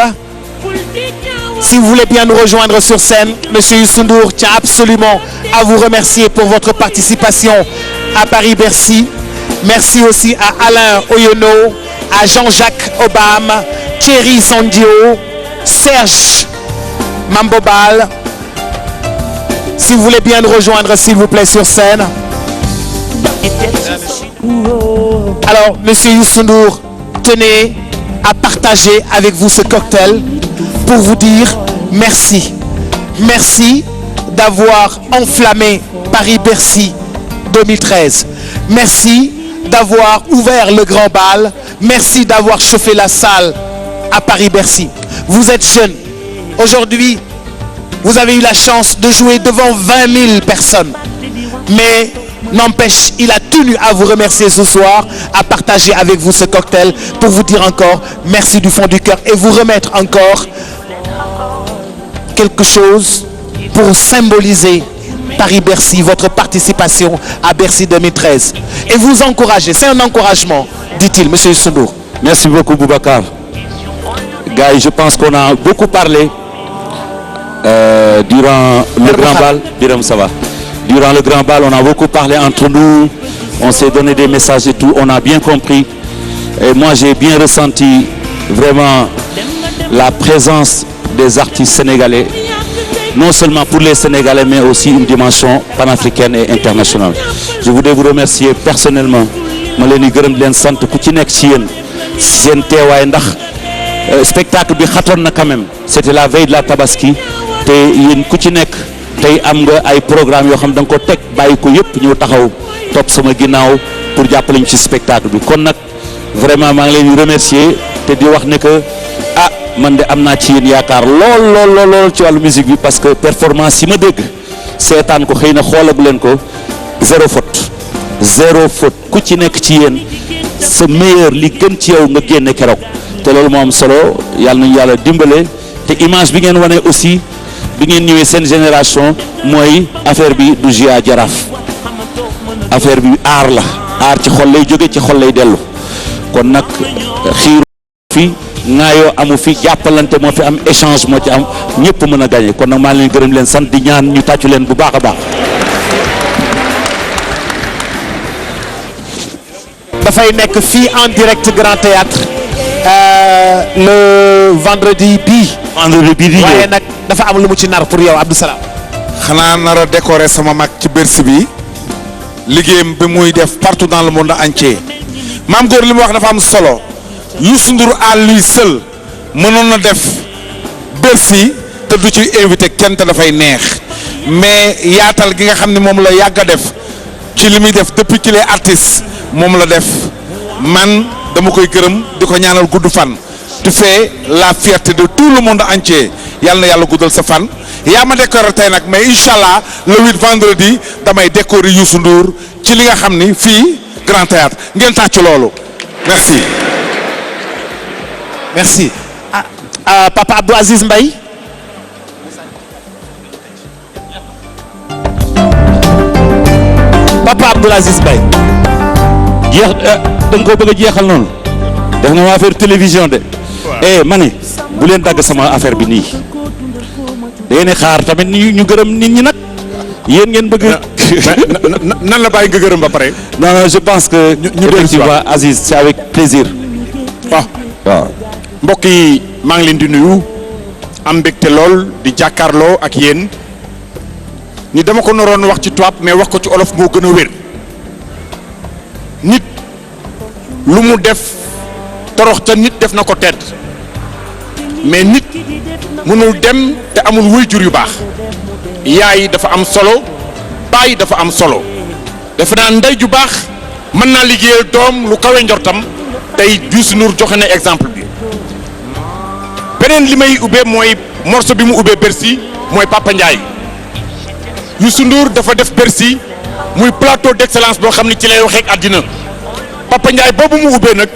Si vous voulez bien nous rejoindre sur scène, Monsieur Youssou Ndour tient absolument à vous remercier pour votre participation à Paris-Bercy. Merci aussi à Alain Oyono, à Jean-Jacques Obam, Thierry Sandio, Serge Mambobal. Si vous voulez bien nous rejoindre, s'il vous plaît, sur scène. Alors, Monsieur Youssou Ndour, tenez à partager avec vous ce cocktail pour vous dire merci. Merci d'avoir enflammé Paris-Bercy 2013. Merci d'avoir ouvert le grand bal. Merci d'avoir chauffé la salle à Paris-Bercy. Vous êtes jeune. Aujourd'hui, vous avez eu la chance de jouer devant 20 000 personnes. Mais n'empêche, il a tenu à vous remercier ce soir, à partager avec vous ce cocktail pour vous dire encore merci du fond du cœur et vous remettre encore quelque chose pour symboliser Paris-Bercy, votre participation à Bercy 2013. Et vous encourager, c'est un encouragement, dit-il, Monsieur Youssou Ndour. Merci beaucoup, Boubacar. Guy, je pense qu'on a beaucoup parlé durant le grand bal. Durant le grand bal, on a beaucoup parlé entre nous, on s'est donné des messages et tout, on a bien compris. Et moi, j'ai bien ressenti vraiment la présence des artistes sénégalais, non seulement pour les Sénégalais, mais aussi une dimension panafricaine et internationale. Je voudrais vous remercier personnellement. Je voudrais vous remercier ku ci nekk ci yéen seen teewaay ndax spectacle bi xatoon na quand même. C'était la veille de la Tabaski te yéen ku ci nekk tey am nga ay programme yoo xam da nga ko teg bàyyi ko yëpp ñëw taxaw topp sama ginnaaw pour jàppale ñu ci spectacle bi kon nag vraiment maa ngi leen di remercier te di wax ne que ah man de am naa ci yéen yaakaar lool ci wàllu musique bi parce que performance yi ma dégg seetaan ko xëy na xoolagu leen ko zéro faute ku ci nekk ci yéen sa meilleur li gën ci yow nga génne keroog te loolu moo am solo yàlla nañu yàlla dimbale te image bi ngeen wane aussi bi ngeen ñëwee seen génération mooy affaire bi du Gia Jaraaf affaire bi aar la aar ci xol lay jóge ci xol lay dellu kon nag xiiru fi ngaayoo amu fi jàppalante moo fi am échange moo ci am ñëpp mën a gagné kon nag maa leen gërëm leen sant di ñaan ñu tàccu leen bu baax a baax. dafay nekk fii en direct Grand Théâtre le vendredi bii. waaye nag dafa am lu mu ci nar pour yow Abdou Salam. xanaa nar a décorer sama mag ci Bercy bi liggéeyam bi muy def partout dans le monde entier maam góor li mu wax dafa am solo Youssou Ndour à lui seul mënoon na def Bercy te du ci invité kenn te dafay neex mais yaatal gi nga xam ne moom la yàgg a def ci li muy def depuis qu'il est artiste moom la def man dama koy gërëm di ko ñaanal gudd fan. tu fais la fierté de tout le monde entier yàlla na yàlla guddal sa fan yaa ma décorer tey nag mais incha allah le 8 vendredi damay décorer Youssou Ndour ci li nga xam ni fii Grand Théâtre ngeen tàcc loolu merci. merci Papa Abdou Aziz Mbaye. Papa Abdou Aziz Mbaye. jeex da nga ko bëgg a jeexal noonu def nga ma affaire télévision de. ma ne bu leen dagg sama affaire bi nii da ngeen xaar tamit ñu gërëm nit ñi nag yéen ngeen bëgg. nan la bàyyi nga gërëm ba pare. non je pense que. ñu effectivement Aziz c'est avec plaisir. waaw mbokk yi maa ngi leen di nuyu am mbégte lool di jàkkaarloo ak yéen ni dama ko naroon wax ci tubaab mais wax ko ci olof moo gën a wér nit lu mu def. torox te nit def na ko tedd mais nit mënul dem te amul waajur yu baax yaay dafa am solo baay dafa am solo dafa naan ndey ju baax mën naa liggéeyal doom lu kawe njortam tey Youssou Ndour joxe na exemple bi beneen li may ubbee mooy morceau bi mu ubbee Bercy mooy Papa Ndiaye Youssou Ndour dafa def Bercy muy plateau d'excellence boo xam ne ci lay waxee ak àddina Papa Ndiaye boobu mu ubbee nag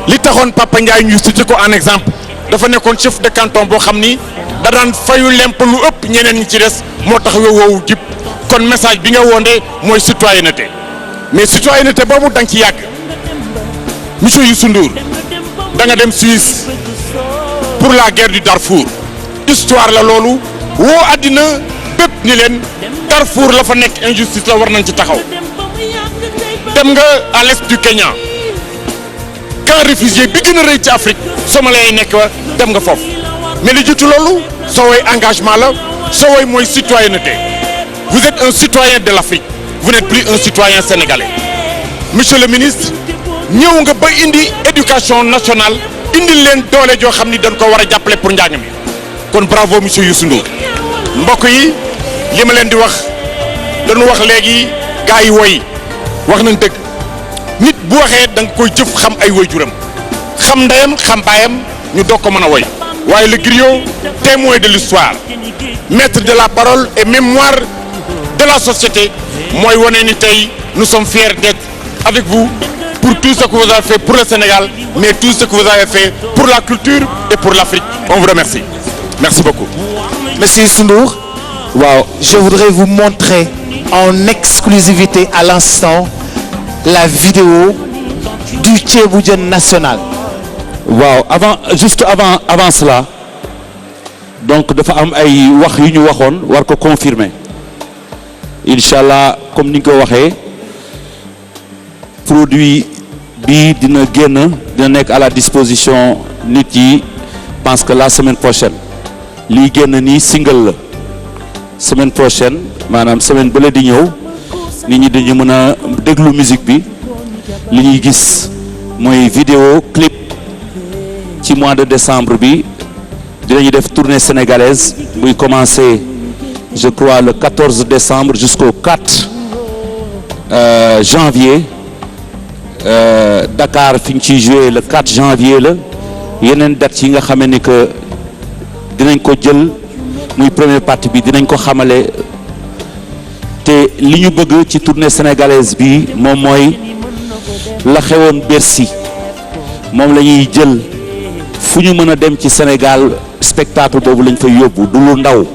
li taxoon Papa Ndiaye ñu cité ko en exemple dafa nekkoon chef de canton boo xam ni da daan fayu lemp lu ëpp ñeneen ñi ci des moo tax woowu jib kon message bi nga woonde mooy citoyenneté mais citoyenneté boobu da nga ci yàgg monsieur Youssou Ndour da nga dem Suisse pour la guerre du Darfour histoire la loolu woo àddina bépp ni leen Darfour la fa nekk injustice la war nañ ci taxaw dem nga à l'est du Kenya camp réfugié bi gën a rëy ci Afrique somalais yi nekk wa dem nga foofu mais li jiitu loolu soo woy engagement la soo woy mooy citoyenneté vous êtes un citoyen de l'Afrique vous n'êtes plus un citoyen sénégalais monsieur le ministre ñëw nga ba indi éducation nationale indi leen doole joo xam ni dañ ko war a jàppale pour njàng mi kon bravo monsieur Youssou Ndour mbokk yi li ma leen di wax dañu wax léegi gars yi woy wax nañ dëgg nit bu waxee da nga koy jëf xam ay waajuram xam ndeyam xam baayam ñu doog ko mën a woy waaye le griot témoin de l'histoire maître de la parole et mémoire de la société mooy wane ni tey nous sommes fiers d'être avec vous pour tout ce que vous avez fait pour le Sénégal mais tout ce que vous avez fait pour la culture et pour l'Afrique on vous remercie merci beaucoup. Monsieur Youssou Ndour, wow, je voudrais vous montrer en exclusivité à l'instant la vidéo du Ceebu Jën national. waaw juste avant cela donc dafa am ay wax yu ñu waxoon war ko confirmer inchallah comme ni nga ko waxee produit bi dina nekk à la disposition nit yi pense que la semaine prochaine lii génn nii single la semaine prochaine maanaam semaine bële di ñëw nit ñi dañu mën a déglu musique bi li ñuy gis mooy vidéo clip ci mois de décembre bi dinañu def tournée sénégalaise buy commencer je crois le 14 décembre jusqu'au 4 janvier Dakar fi ñu ciy jouer le 4 janvier la yeneen dates yi nga xamee ni que dinañ ko jël muy première partie bi dinañ ko xamale te li ñu bëgg ci tournée sénégalaise bi moom mooy la xewoon Bercy moom la ñuy jël fu ñu mën a dem ci Sénégal spectacle boobu lañ fay yóbbu du lu ndaw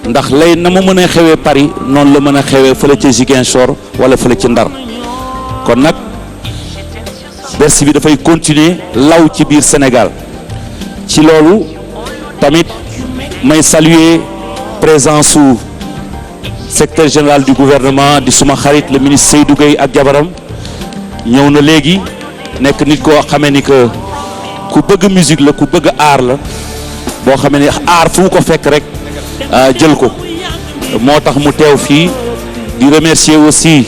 ndax lay na mu mën a xewee Paris noonu la mën a xewee fële ca Ziguinchor wala fële ci Ndar kon nag Bercy bi dafay continuer law ci biir Sénégal ci loolu tamit may saluer présence su secrétaire général du gouvernement di suma xarit le ministre Seydou Gueye ak jabaram ñëw na léegi nekk nit koo xamee ni que ku bëgg musique la ku bëgg art la boo xamee ni art fu mu ko fekk rek jël ko moo tax mu teew fii di remercier aussi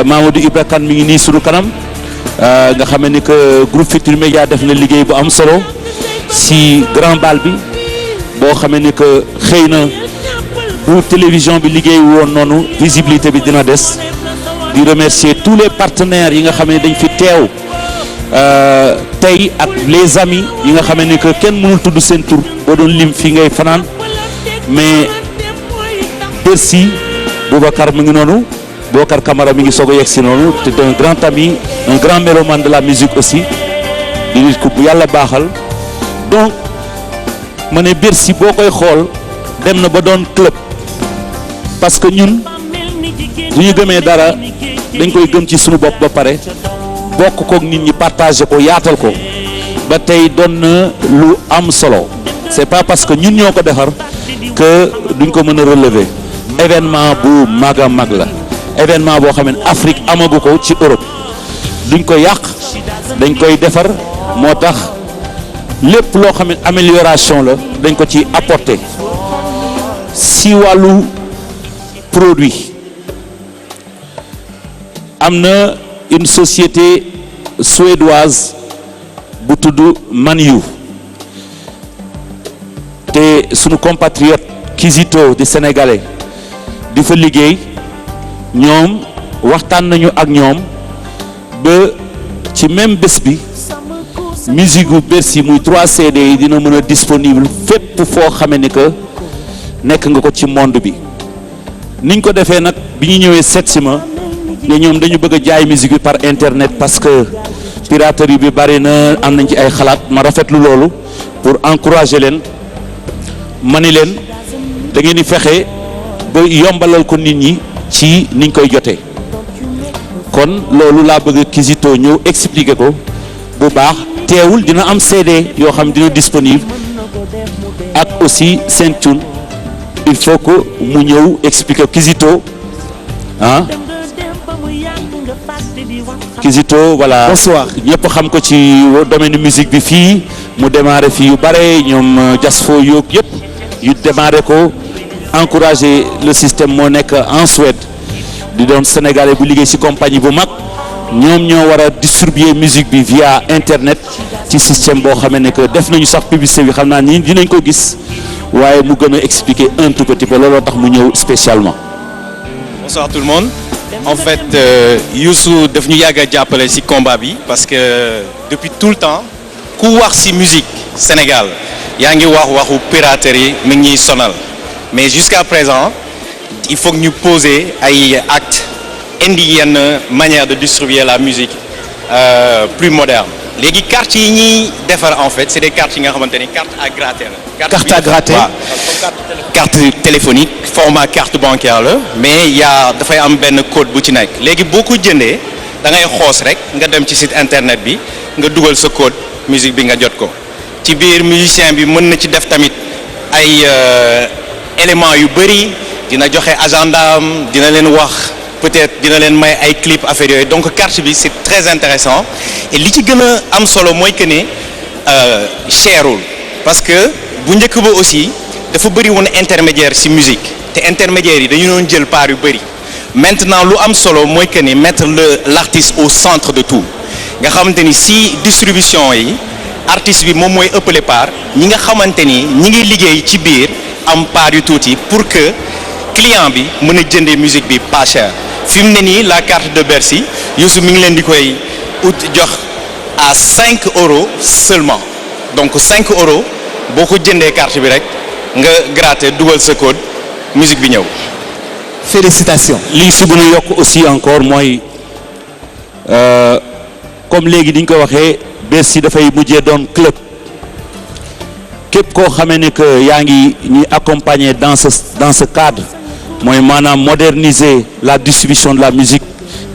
Mamadou Ibra Kane mi ngi nii sunu kanam nga xamee ni que groupe Futurs Médias def na liggéey bu am solo si grand bal bi boo xamee ni que xëy na bu télévision bi liggéey woon noonu visibilité bi dina des di remercier tous les partenaires yi nga xam ne dañ fi teew tey ak les amis yi nga xam ne que kenn mënul tudd seen tur boo doon lim fii ngay fanaan mais Bercy Boubacar mu ngi noonu Boubacar Camara mi ngi soog a yegg si noonu te un grand ami un grand mélomane de la musique aussi di nit ku bu yàlla baaxal donc ma ne Bercy boo koy xool dem na ba doon club parce que ñun bu ñu gëmee dara dañ koy gëm ci suñu bopp ba pare bokk kook nit ñi partager ko yaatal ko ba tey doon na lu am solo c'est pas parce que ñun ñoo ko defar que duñ ko mën a relever événement bu mag a mag la événement boo xam ne Afrique amagu ko ci Europe duñ ko yàq dañ koy defar moo tax lépp loo xam ne amélioration la dañ ko ci apporter si wàllu produit am na une société suédoise bu tudd Manju te sunu compatriote Kizito di sénégalais di fa liggéey ñoom waxtaan nañu ak ñoom ba ci même bés bi musique gu Bercy muy 3 CD yi dina mën a disponible fépp foo xamee ni que nekk nga ko ci monde bi niñ ko defee nag bi ñu ñëwee seet si ma ne ñoom dañu bëgg a jaay musique bi par internet parce que piraterie bi bari na am nañ ci ay xalaat ma rafetlu loolu pour encourager leen ma ni leen da ngeen di fexe ba yombalal ko nit ñi ci niñ koy jotee kon loolu laa bëgg Kizito ñëw expliquer ko bu baax teewul dina am CD yoo xam dina disponible ak aussi Saint-Tune il faut que mu ñëw expliquer Kizito ah Kizito voilà bonsoir ñëpp xam ko ci domaine musique bi fii mu démarré fii yu bare ñoom Jasfo yoog yëpp yu démarré ko encourager le système moo nekk en Suède di doon sénégalais bu liggéey ci compagnie bu mag ñoom ñoo war a distribuer musique bi via internet ci système boo xamee ne que def nañu sax publicité bi xam naa ni dinañ ko gis waaye mu gën a expliquer un tout petit peu looloo tax mu ñëw spécialement. Bonsoir tout le monde. En fait Youssou daf ñu yàgg a jàppale ci combat bi parce que depuis tout le temps ku wax ci musique Sénégal yaa ngi wax waxu piraterie mi ngi ñuy sonal mais jusqu'à présent il faut que ñu poser ay actes indi yenn manière de distribuer la musique plus moderne léegi cartes yi ñuy defar en fait c'est des cartes yi nga xamante ni carte à gratter la. carte à gratter waaw carte téléphonique format carte bancaire la mais dafay am benn code bu ci nekk léegi boo ko jëndee da ngay xoos rek nga dem ci site internet bi nga dugal sa code musique bi nga jot ko ci biir musicien bi mën na ci def tamit ay éléments yu bëri dina joxe agenda am dina leen wax peut-être dina leen may ay clip affaire yooyu donc carte bi c'est très intéressant et li ci gën a am solo mooy que ne cherul parce que bu njëkk ba aussi dafa bëri woon intermédiaire ci musique te intermédiaires yi dañu doon jël part yu bëri maintenant lu am solo mooy que ni mettre l'artiste au centre de tout nga xamante ni ci distribution yi artiste bi moom mooy ëppale part ñi nga xamante ni ñi ngi liggéey ci biir am part yu tuuti pour que client bi mën a jëndee musique bi pas cher fi mu ne nii la carte de Bercy Youssou mi ngi leen di koy jox à 5 € seulement donc 5 € boo ko jëndee carte bi rek nga gratter dugal sa code musique bi ñëw. félicitations. lii si gën a yokk aussi encore mooy comme léegi ni ñu ko waxee Bercy dafay mujjee doon club képp koo xamee ne que yaa ngi ñuy accompagner dans ce cadre mooy maanaam moderniser la distribution de la musique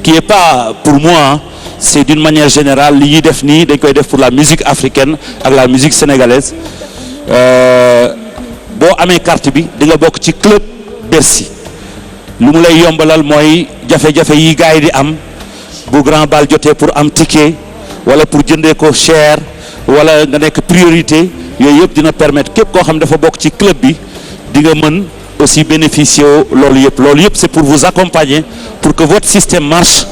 qui est pas pour moi c'est d'une manière générale li ñuy def nii dañ koy def pour la musique africaine ak la musique sénégalaise boo amee carte bi di nga bokk ci club Bercy lu mu lay yombalal mooy jafe-jafe yi gars yi di am bu grand bal jotee pour am ticket wala pour jëndee ko cher wala nga nekk priorité yooyu yëpp dina permettre képp koo xam dafa bokk ci club bi di nga mën aussi bénéficier loolu yëpp c'est pour vous accompagner pour que votre système marche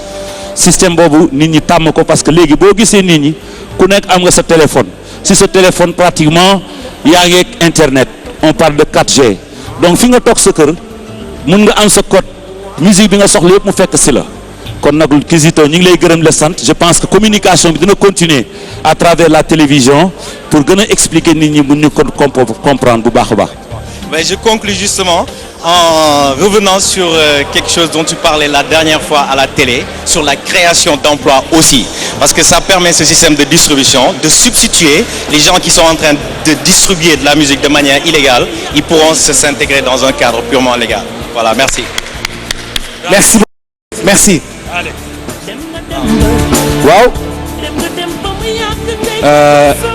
système boobu nit ñi tàmm ko parce que léegi boo gisee nit ñi ku nekk am nga sa téléphone si sa téléphone pratiquement yaa ngi ak internet on parle de 4G donc fi nga toog sa kër mun nga am sa code musique bi nga soxla yëpp mu fekk si la kon nag Kizito ñu ngi lay gërëm le sant je pense que communication bi dina continuer à travers la télévision pour gën a expliquer nit ñi mun ñu comprendre bu baax a baax. Mais je conclus justement en revenant sur quelque chose dont tu parlais la dernière fois à la télé, sur la création d'emplois aussi. Parce que ça permet ce système de distribution de substituer les gens qui sont en train de distribuer de la musique de manière illégale, ils pourront s'intégrer dans un cadre purement légal. Voilà, merci. Merci. Merci. waaw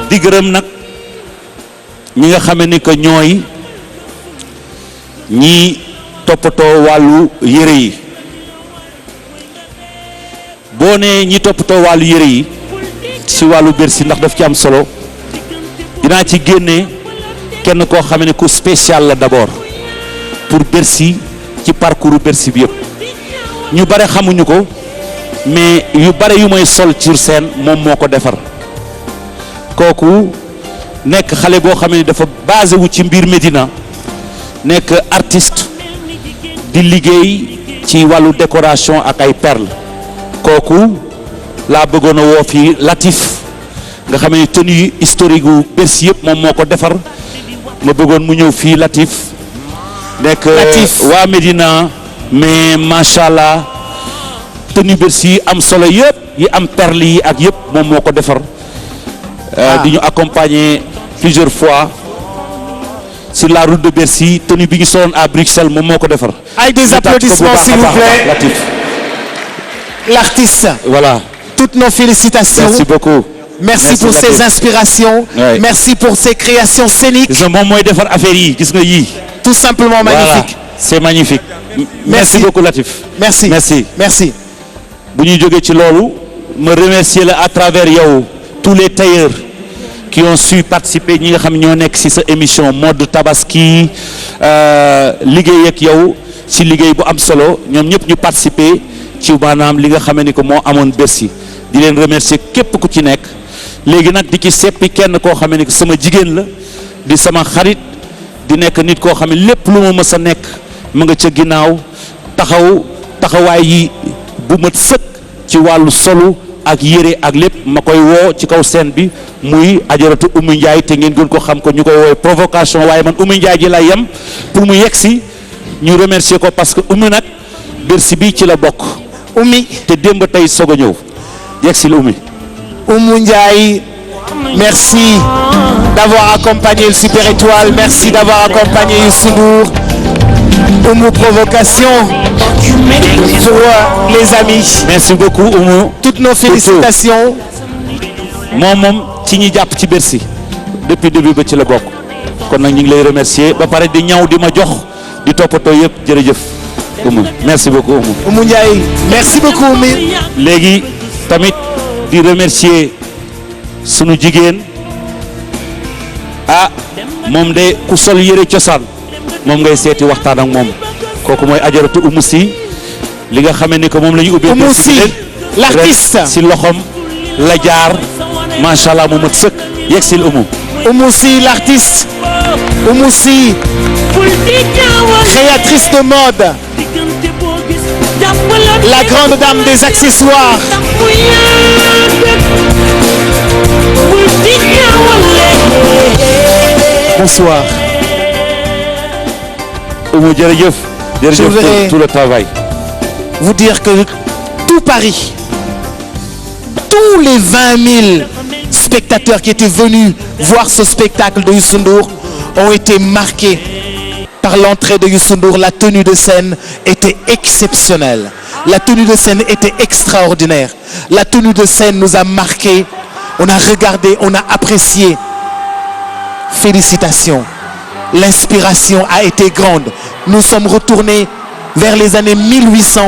di gërëm nag ñi nga xamee ni que ñooy ñi toppatoo wàllu yére yi boo nee ñi toppatoo wàllu yére yi ci wàllu Bercy ndax daf ci am solo dinaa ci génne kenn koo xam ne ku spécial la d'abord pour Bercy ci parcours Bercy bi yëpp ñu bare xamuñu ko mais yu bare yu may sol sur scène moom moo ko defar kooku nekk xale boo xam ne dafa basé wu ci mbir Médina nekk artiste di liggéey ci wàllu décoration ak ay perles kooku laa bëggoon a woo fii Latif nga xam ne tenue historique gu Bercy yëpp moom moo ko defar ma bëggoon mu ñëw fii Latif nekk waa Médina mais macha allah tenue Bercy yi am solo yëpp yi am perle yi ak yëpp moom moo ko defar di ñu accompagner plusieurs fois sur la route de Bercy tenue bi ñu soloon à Bruxelles moom moo ko defar. Avec des applaudissements s'il vous plaît. L'artiste. Voilà. Toutes nos félicitations. Merci beaucoup. Merci pour ces inspirations. Ouais. Merci pour ces créations scéniques. gis nga moom mooy defar affaire yi gis nga yii. Tout simplement magnifique. Voilà. C'est magnifique. Merci beaucoup Latif. Merci. Merci. Merci. bu ñu jógee ci loolu ma remercier la à travers yow tous les tailleurs qui ont su participer ñi nga xam ñoo nekk ci sa émission mode tabaski liggéey ak yow ci liggéey bu am solo ñoom ñëpp ñu participer ci maanaam li nga xamee ni que moo amoon Bercy di leen remercier képp ku ci nekk léegi nag di ci seppi kenn koo xamee ni que sama jigéen la di sama xarit di nekk nit koo xam ne lépp lu ma mës a nekk mu nga ca ginnaaw taxawaay yi bu mat sëkk ci wàllu solu ak yére ak lépp ma koy woo ci kaw scène bi muy ajaratu Oumy Ndiaye te ngeen gën ko xam ko ñu koy woowee provocation waaye man Oumy Ndiaye ji lay yem pour mu yegg si ñu remercier ko parce que Oumy nag Bercy bi ci la bokk. Oumy te démb tey soog a ñëw yegg si la Oumy. Oumou Ndiaye, merci d'avoir accompagné le Super Étoile, merci d'avoir accompagné Youssou Ndour. Oumou Provocation pour les amis. Merci beaucoup Oumou. Toutes nos félicitations. moom ci ñi jàpp ci Bercy depuis début ba ci la bokk kon nag ñu ngi lay remercier ba pare di ñaw di ma jox di toppatoo yëpp jërëjëf Oumou merci beaucoup Oumou. Oumou Ndiaye merci beaucoup Oumou. léegi tamit di remercier sunu jigéen moom de ku sol yëre cosaan moom ngay seeti waxtaan ak moom kooku mooy ajaratu Oumou Sy li nga xamee ni que moom la ñu ubbee. Oumou Sy l'artiste si loxom la jaar macha allah mu mat sëkk yegg si Oumou. Oumou Sy l'artiste. Oumou Sy créatrice de mode. La grande dame des accessoires. Bonsoir. Oumou jërëjëf. jërëjëf pour tout le travail. Vous dire que tout Paris, tous les 20 000 spectateurs qui étaient venus voir ce spectacle de Youssou Ndour ont été marqués par l'entrée de Youssou Ndour. La tenue de scène était exceptionnelle. La tenue de scène était extraordinaire. La tenue de scène nous a marqués. On a regardé, on a apprécié. Félicitations. L'inspiration a été grande. Nous sommes retournés vers les années 1800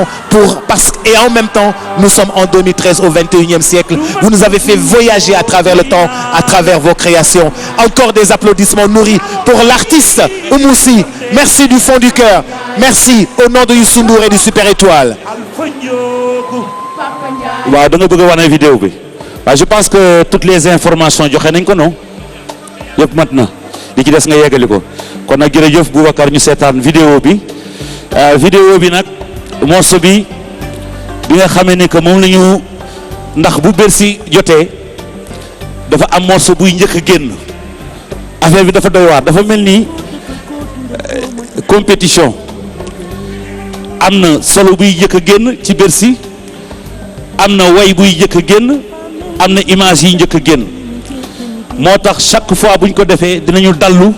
et en même temps nous sommes en 2013 au 21e siècle. Vous nous avez fait voyager à travers le temps, à travers vos créations. Encore des applaudissements nourris pour l'artiste Oumou Sy. Merci du fond du cœur. Merci au nom de Youssou Ndour et du Super Étoile. waaw da nga bëgg a wane vidéo bi waaw je pense que toutes les informations joxe nañ ko non yëpp mat na li ci des nga yeggali ko kon nag jërëjëf Boubacar ñu seetaan vidéo bi. vidéo bi nag morceau bi nga xamee ne que moom la ñu ndax bu Bercy jotee dafa am morceau buy njëkk a génn affaire bi dafa doy waar dafa mel ni compétition am na solo buy njëkk a génn ci Bercy am na way buy njëkk a génn am na image yi njëkk a génn moo tax chaque fois buñ ko defee dinañu dallu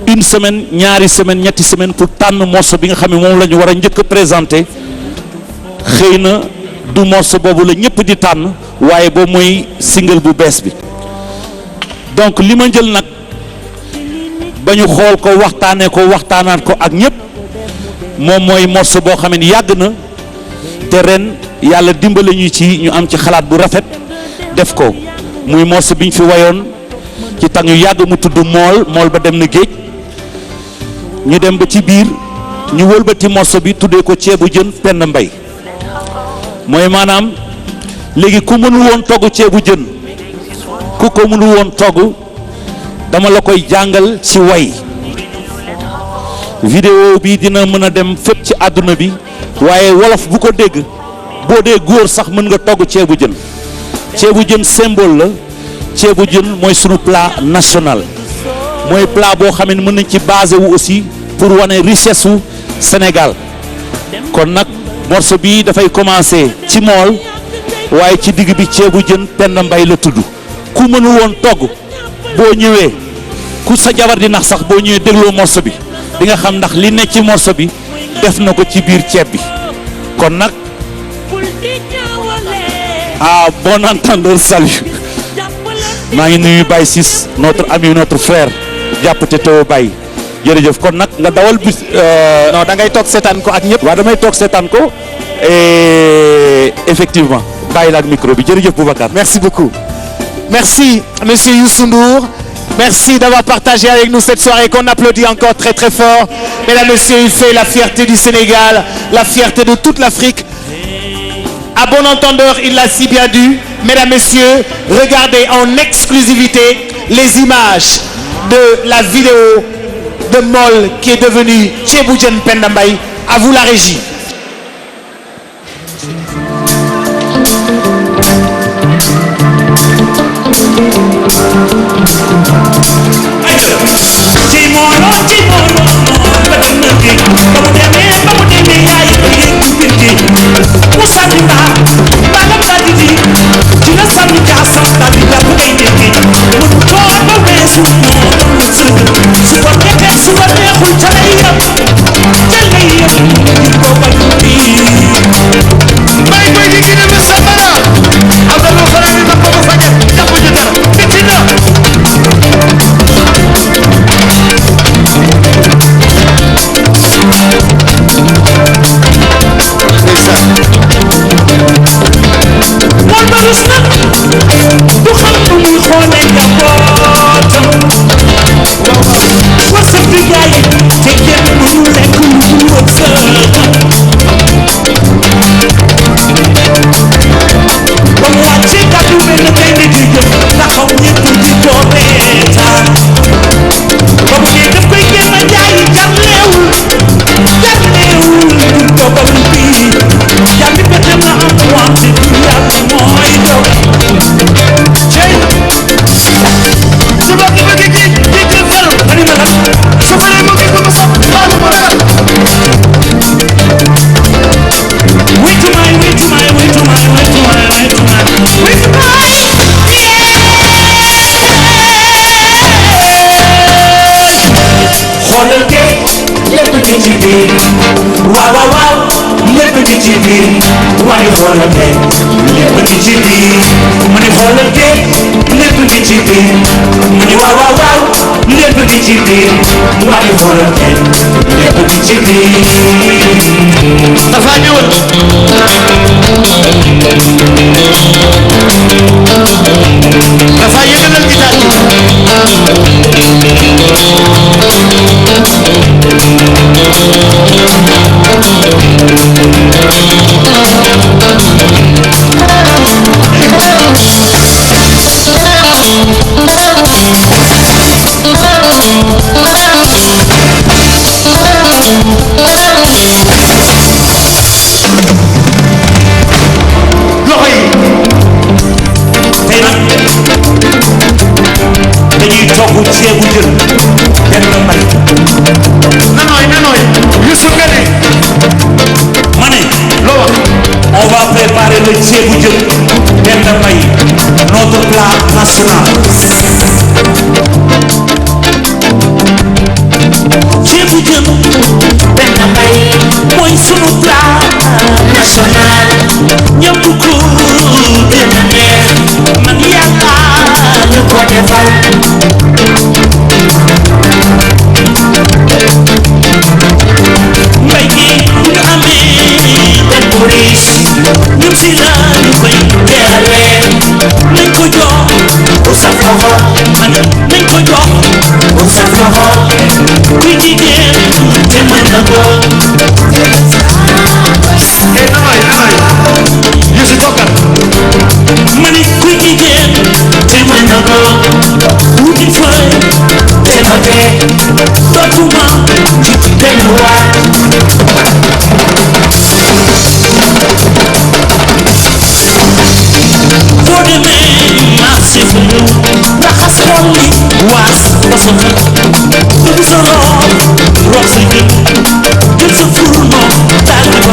une semaine ñaari semaine ñetti semaine pour tànn morceau bi nga xam ne moom la ñu war a njëkk a présenter xëy na du morceau boobu la ñëpp di tànn waaye boobu mooy single bu bees bi donc li ma jël nag ba ñu xool ko waxtaanaat ko ak ñëpp moom mooy morceau boo xam ne yàgg na te ren yàlla dimbale ñu ci ñu am ci xalaat bu rafet def ko muy morceau bi ñu fi wayoon ci tàng yu yàgg mu tudd mool ba dem na géej ñu dem ba ci biir ñu wëlbati morceau bi tuddee ko ceebu jën penn mbay mooy maanaam léegi ku mënul woon togg ceebu jën ku ko mënul woon togg dama la koy jàngal ci way vidéo bi dina mën a dem fépp ci àdduna bi waaye wolof bu ko dégg boo dee góor sax mën nga togg ceebu jën symbole la ceebu jën mooy sunu plat national mooy plat boo xam ne mën nañ ci basé wu aussi pour wane richesse su Sénégal kon nag morceau bi dafay commencer ci mool waaye ci digg bi ceebu jën Penda Mbay la tudd ku mënul woon togg boo ñëwee ku sa jabar di nax sax boo ñëwee dégloo morceau bi di nga xam ndax li ne ci morceau bi def na ko ci biir ceeb bi kon nag ah bon entendeur salut maa ngi nuyu Baye Ciss notre ami notre frère jàpp te taw Baye jërëjëf kon nag nga dawal bis. non da ngay toog seetaan ko ak ñëpp. waaw damay toog seetaan ko et effectivement bàyyi la ak micro bi jërëjëf Boubacar. Merci beaucoup. Merci Monsieur Youssou Ndour. Merci d'avoir partagé avec nous cette soirée qu'on applaudit encore très très fort. Mesdames, Messieurs, il fait la fierté du Sénégal, la fierté de toute l'Afrique. À bon entendeur, il l'a si bien dit. Mesdames, Messieurs, regardez en exclusivité les images de la vidéo de Mol qui est devenue Ceebu Jën Penda Mbay. À vous la régie. On va préparer le ceebu jën Penda Mbay, notre plat national. Ceebu jën Penda Mbay mooy sunu plat national. ñam bu ko gën a neex man Yàlla ñu ko defal. Mbay gi bu ñu amee benn bu riche ñun si la ñu koy teeree nañ ko jox pour sa loxo man nañ ko jox pour sa loxo kuy jigéen te mën na ko. ma ne kuy jigéen te mën na ko wuti fay te ma tee dootuma ci delluwaat. boo demee marché bu ñëw raxas xol li waas ba sa xel dugg sa rox rox sa jën jël sa fourneau daal di ko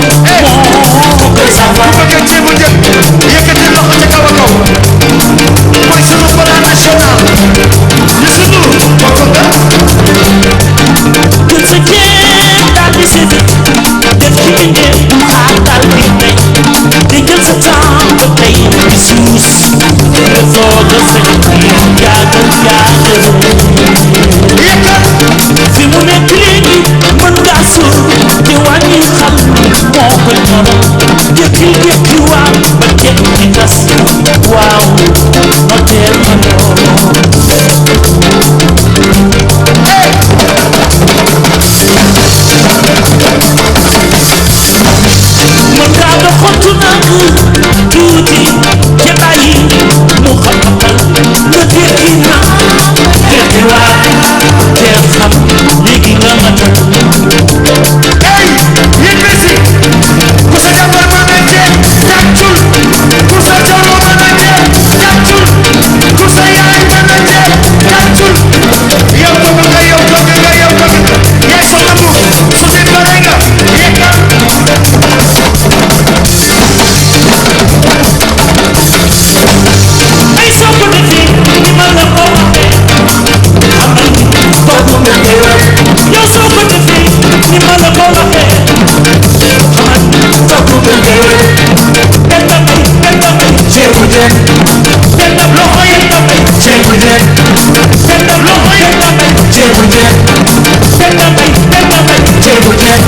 moo koy safal bëgg ceebu jën yëkkati loxo ca kaw a kaw mooy sunu plan national Youssou Ndour bokk nga kër sa ceeb daal di sedd def ci bindee xaar daal di may di jël sa temps ba tey di suus nga soog a sañ yaagal fi mu nekk léegi mën ngaa suur di wàññi xal moo koy ñoral jékki waat ba kenn di tas waaw noteel ma loolu mën ngaa doxantu nag tuuti ca bàyyi mu xam-xamal nga jékki na jékki waat teel xam léegi nga matal hey yéen Messi ku sa jabar mën a jeex tàccul ku sa jabar mën a jeex tàccul ku sa yaay mën a jeex tàccul yow bëgg nga yow bëgg nga yow bëgg nga yaay sa nabu su si bare nga yekkal ay soo ko defee ni ma la ko waxee amal ni boobu nga teewal yow soo ko defee ni ma la ko waxee amal ni boobu nga teewal benn bay ceebu jën benn loxo yi bay ceebu jën benn loxo yi bay ceebu jën benn bay ceebu jën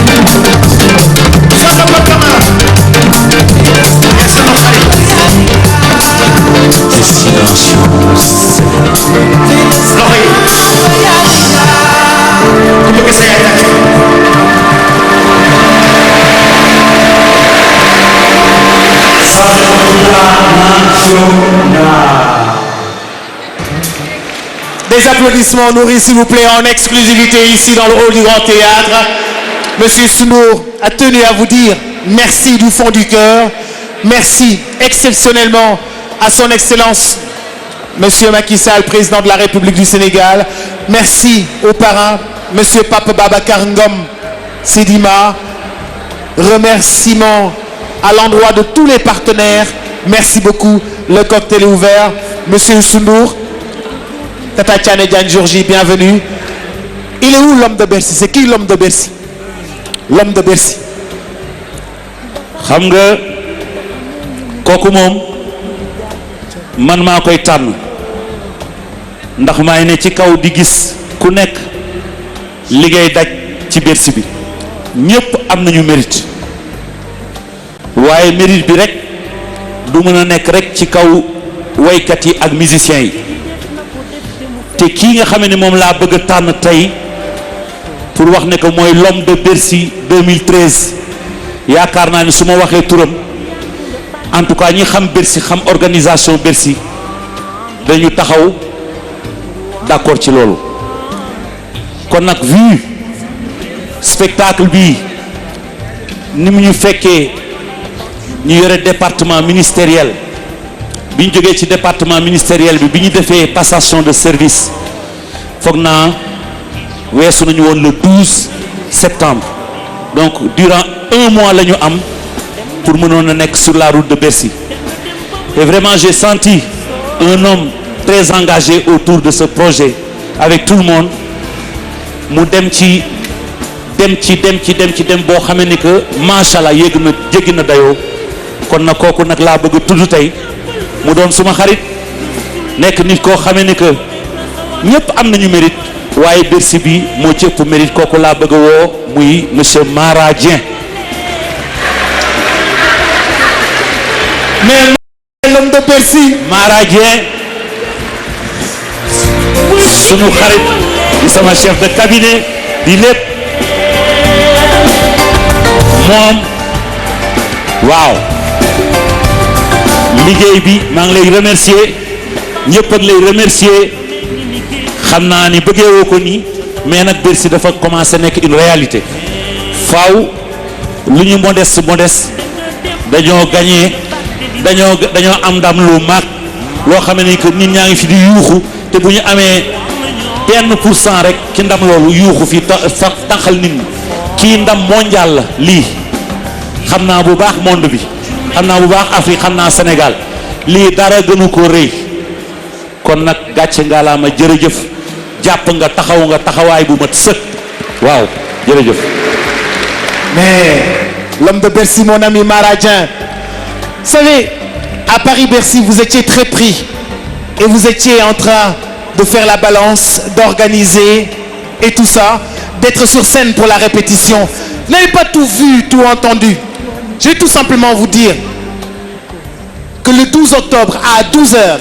sama bakama sama xarit destination loxo yi ku bëgg sa yaay tàcc Des applaudissements nourris s'il vous plaît en exclusivité ici dans le hall du Grand Théâtre. Monsieur Sundour a tenu à vous dire merci du fond du cœur. Merci exceptionnellement à son Excellence Monsieur Macky Sall, président de la République du Sénégal. Merci au parrain Monsieur Pape Babacar Ngom Sedima. Remerciements à l'endroit de tous les partenaires. Merci beaucoup. Le cocktail est ouvert. Monsieur Sundour, Tata Tiane Diagne Georgie, bienvenue. Il est où l'homme de Bercy? C'est qui l'homme de Bercy? L'homme de Bercy. xam nga kooku moom man maa koy tànn ndax maay ne ci kaw di gis ku nekk li ngay daj ci Bercy bi ñépp am nañu mérite waaye mérite bi rek du mën a nekk rek ci kaw waykat yi ak musiciens yi te kii nga xam ne moom laa bëgg a tànn tey pour wax ne que mooy l'homme de Bercy 2013 yaakaar naa ne su ma waxee turam en tout cas ñi xam Bercy xam organisation Bercy dañu taxaw d'accord ci loolu kon nag vu spectacle bi ni mu ñu fekkee ñu yore département ministériel bi ñu jógee ci département ministériel bi ñu defee passation de service foog naa weesu nañu woon le 12 septembre donc durant un mois la ñu am pour mënoon a nekk sur la route de Bercy et vraiment j'ai senti un homme très engagé autour de ce projet avec tout le monde mu dem boo xamee ni que macha allah jéggi na dayoo kon na kooku nag laa bëgg a tudd tey mu doon suma xarit nekk nit koo xamee ni que ñëpp am nañu mérite waaye Bercy bi moo ci ëpp mérite kooku laa bëgg a woo muy monsieur Mara Dieng. mais l'homme de Bercy. Mara Dieng sunu xarit di sama chef de cabinet di lépp moom waaw liggéey bi maa ngi lay remercier ñëpp ak lay remercier xam naa ni bëggee woo ko nii mais nag Bercy dafa commencé nekk une réalité faaw lu ñu modeste dañoo gagné dañoo am ndam lu mag loo xam ne que nit ñaa ngi fi di yuuxu te bu ñu amee 1% rek ci ndam loolu yuuxu fi tànqal nit ñi kii ndam mondial la lii xam naa bu baax monde bi xam naa bu baax Afrique xam naa Sénégal lii dara gënu ko rëy kon nag gàcce ngalaama jërëjëf jàpp nga taxawaay bu mat sëkk waaw jërëjëf. Mais l'homme de Bercy, mon ami Maradien, vous savez, à Paris-Bercy, vous étiez très pris et vous étiez en train de faire la balance, d'organiser et tout ça, d'être sur scène pour la répétition. Vous n'avez pas tout vu, tout entendu. Je vais tout simplement vous dire que le 12 octobre à 12 h,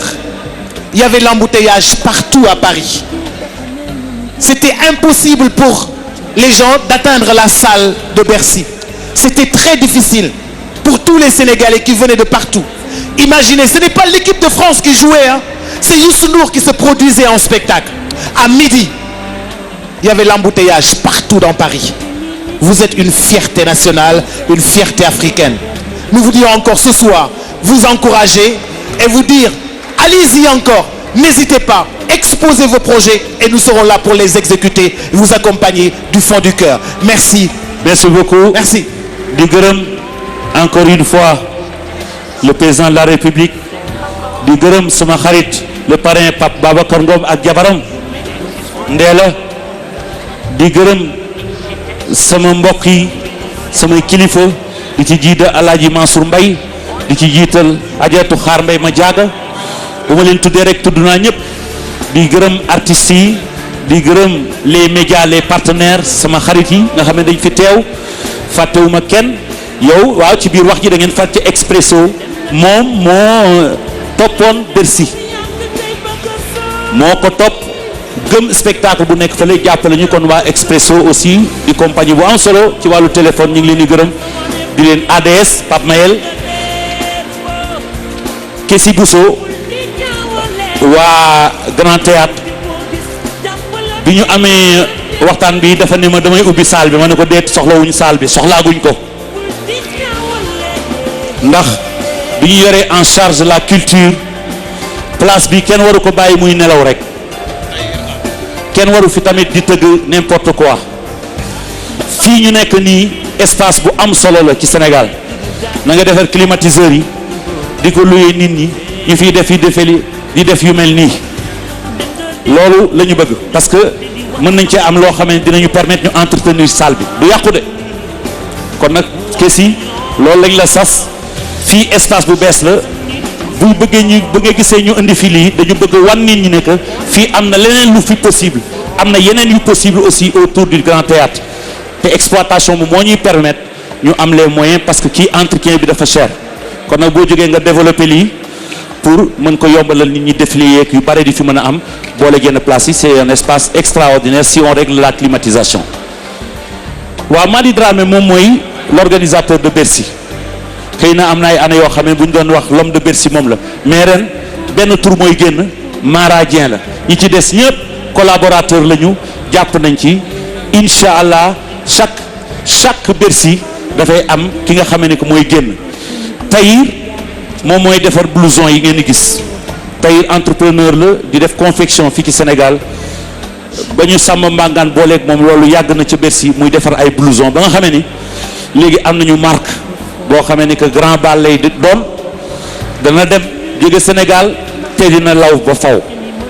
il y avait l'embouteillage partout à Paris. C'était impossible pour les gens d'atteindre la salle de Bercy. C'était très difficile pour tous les Sénégalais qui venaient de partout. Imaginez, ce n'est pas l'équipe de France qui jouait, hein. C'est Youssou Ndour qui se produisait en spectacle. À midi, il y avait l'embouteillage partout dans Paris. Vous êtes une fierté nationale, une fierté africaine. Nous vous dirons encore ce soir, vous encourager et vous dire, allez-y encore, n'hésitez pas, exposez vos projets et nous serons là pour les exécuter et vous accompagner du fond du cœur. Merci. Merci beaucoup. Merci. di gërëm encore une fois le président de la République di gërëm sama xarit le parrain Pape Babacar Ngom ak jabaram Ndéla di gërëm sama mbokk yi samay kilifa di ci jiital Alaaji Mansour Mbaye di ci jiital Ajaratu Xaar Mbaye ma jaaga bu ma leen tuddee rek tudd naa ñëpp di gërëm artistes yi di gërëm les médias les partenaires sama xarit yi nga xam ne dañ fi teew fàttewuma kenn yow waaw ci biir wax ji da ngeen fàtte Expresso moom moo toppoon Bercy moo ko topp gëm spectacle bu nekk fële jàppale ñu kon waa Expresso aussi di compagnie bu am solo ci wàllu téléphone ñu ngi leen di gërëm di leen ADS Pape Mayel Kessi Bousso waa Grand Théâtre bi ñu amee waxtaan bi dafa ne ma damay ubbi salle bi ma ne ko deet soxlawuñ salle bi soxlaaguñ ko ndax bi ñu yoree en charge la culture place bi kenn waru ko bàyyi muy nelaw rek kenn waru fi tamit di tëgg n'importe quoi fii ñu nekk nii espace bu am solo la ci Sénégal na nga defar climatiseurs yi di ko luyee nit ñi ñu fiy def yi defeli di def yu mel nii loolu la ñu bëgg parce que mën nañ cee am loo xam ne dinañu permettre ñu entretenir salle bi du yàqu de kon nag Kessi loolu lañ la sas fii espace bu bees la bu bëggee gisee ñu indi fii lii dañu bëgg wan nit ñi ne que fii am na leneen lu fi possible am na yeneen yu possible aussi autour du Grand Théâtre te exploitation bi moo ñuy permettre ñu am les moyens parce que kii entretien bi dafa cher kon nag boo jógee nga développer lii pour mën ko yombalal nit ñi défilé yeeg yu bare di fi mën a am boole genn place yi c'est un espace extraordinaire si on règle la climatisation waaw Madi Dramé moom mooy l'organisateur de Bercy xëy na am na ay année yoo xam ne bu ñu doon wax l'homme de Bercy moom la mais ren benn tour mooy génn Maradien la ñi ci des ñëpp collaborateur la ñu jàpp nañ ci incha allah chaque Bercy dafay am ki nga xam ne que mooy génn Tahir moom mooy defar blouson yi ngeen di gis Tahir entrepreneur la di def confection fii ci Sénégal ba ñu sàmm mbàngaan booleeg moom loolu yàgg na ci Bercy muy defar ay blouson ba nga xamee ni léegi am nañu marque boo xamee ni que grand bal lay doon dana dem jóge Sénégal te dina law ba faw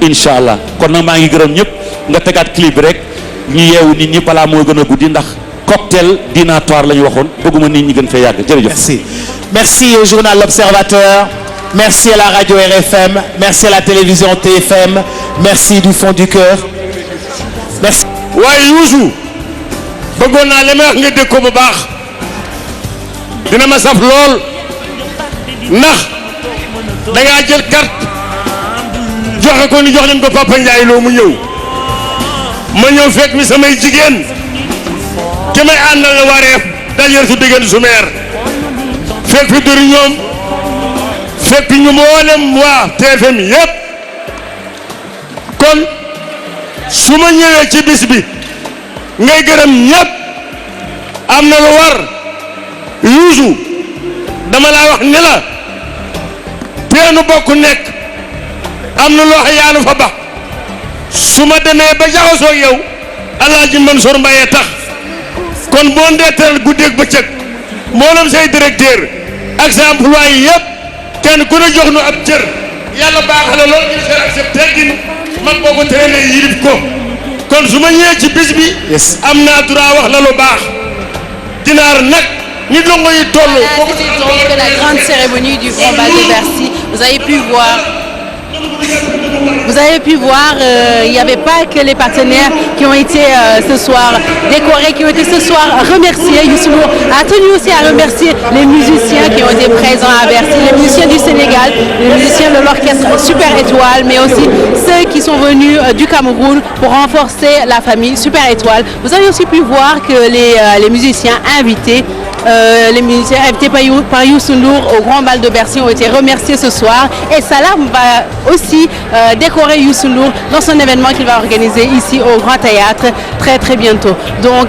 incha allah kon nag maa ngi gërëm ñëpp nga tegaat clip bi rek ñu yeewu nit ñi balaa moo gën a guddi ndax cocktail dînatoire la ñu waxoon bëgguma nit ñi gën fee yàgg jërëjëf. Merci. Merci au journal L'Observateur, merci à la radio RFM, merci à la télévision TFM, merci du fond du cœur. Merci. waaye Youssou bëggoon naa li may wax nga dégg ko bu baax dina ma saf lool ndax da ngaa jël carte joxe ko ni jox leen ko Papa Ndiaye loo mu ñëw ma ñëw fekk mi samay jigéen ki may àndal la wareef d'ailleurs su diggante su meer fekk fi duri ñoom fekk ñu mboolem waa TFM yépp kon su ma ñëwee ci bis bi ngay gërëm ñépp am na lu war Youssou dama laa wax ni la teenu bokk nekk am na loo xam yaanu fa ba su ma demee ba jaxasoo yow Alaaji Mansour Mbaye tax kon boo ndeetal guddeeg bëccëg mboolem say directeur ak sa employé yëpp kenn ku ne jox nu ab cër yàlla baax na lool ñu seen ak sa teggin man boo ko teree ne yilif ko kon su ma ñëwee ci bis bi am naa droit wax la lu baax Ginaar nag ni dongo yi toll. De la grande cérémonie du Grand Bal de Bercy, vous avez pu voir. Il n'y avait pas que les partenaires qui ont été ce soir décorés, qui ont été ce soir remerciés. Youssou Ndour a tenu aussi à remercier les musiciens qui ont été présents à Bercy, les musiciens du Sénégal, les musiciens de l'orchestre Super Étoile, mais aussi ceux qui sont venus du Cameroun pour renforcer la famille Super Étoile. Vous avez aussi pu voir que les musiciens invités par Youssou Ndour au Grand Bal de Bercy ont été remerciés ce soir, et Salam va aussi décorer Youssou Ndour dans son événement qu'il va organiser ici au Grand Théâtre très très bientôt. Donc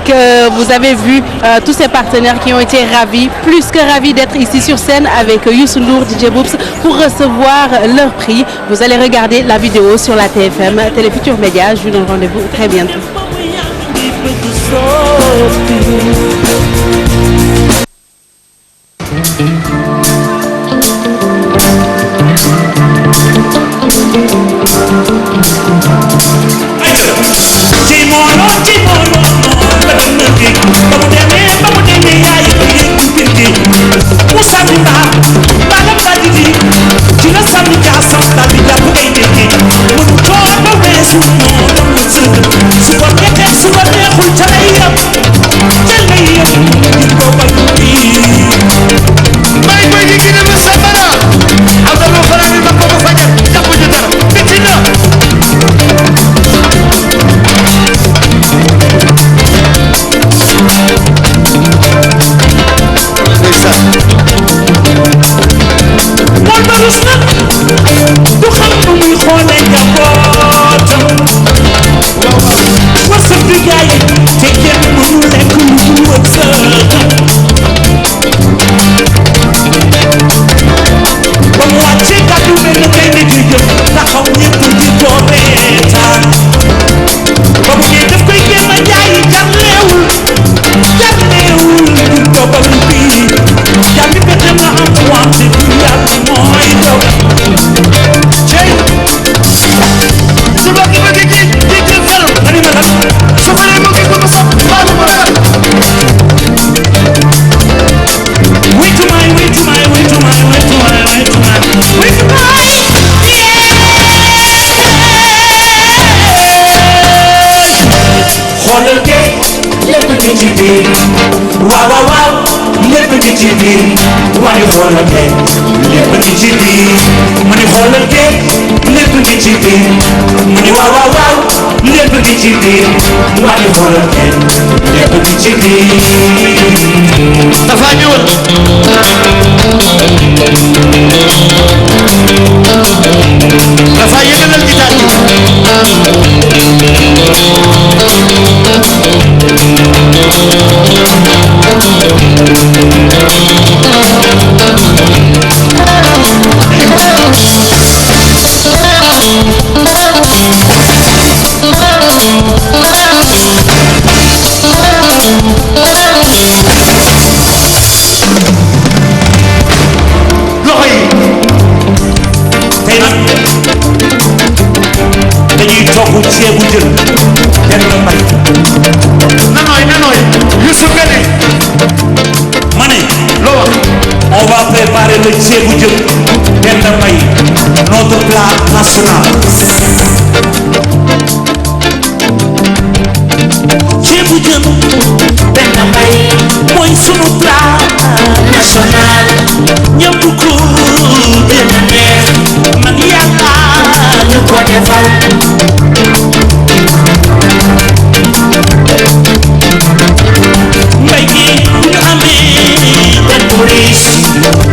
vous avez vu tous ces partenaires qui ont été ravis, plus que ravis d'être ici sur scène avec Youssou Ndour, DJ Boubs, pour recevoir leur prix. Vous allez regarder la vidéo sur la TFM, Télé Futurs Médias. Je vous donne rendez-vous très bientôt. On va préparer le ceebu jën Penda Mbaye, notre plat national. Ceebu jën Penda Mbaye mooy sunu plat national. ñëpp ko gën a neex man yàlla ñu ko defal. mbay gi bu ñu amee benn bu riche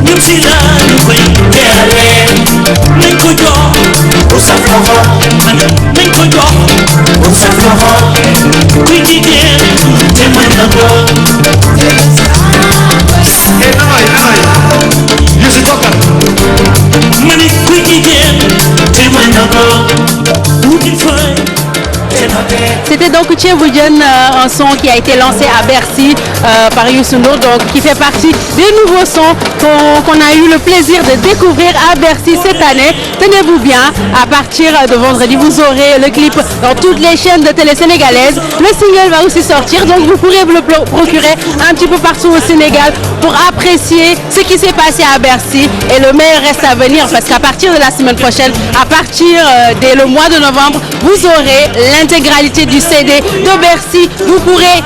ñun si la ñu koy teeralee. nañ ko jox pour sa loxo nañ ko jox pour sa loxo kuy jigéen te mën na ko. Youssou bokkal ma ni kuy jigéen te mën na ko wuti fay te na C'était donc Ceebu Jën, un son qui a été lancé à Bercy par Youssou Ndour, donc qui fait partie des nouveaux sons qu'on a eu le plaisir de découvrir à Bercy cette année. Tenez-vous bien, à partir de vendredi, vous aurez le clip dans toutes les chaînes de télé sénégalaises. Le single va aussi sortir, donc vous pourrez vous le procurer un petit peu partout au Sénégal pour apprécier ce qui s'est passé à Bercy. Et le meilleur reste à venir, parce qu'à partir de la semaine prochaine, à partir dès le mois de novembre, vous aurez l'intégralité du CD de Bercy. Vous pourrez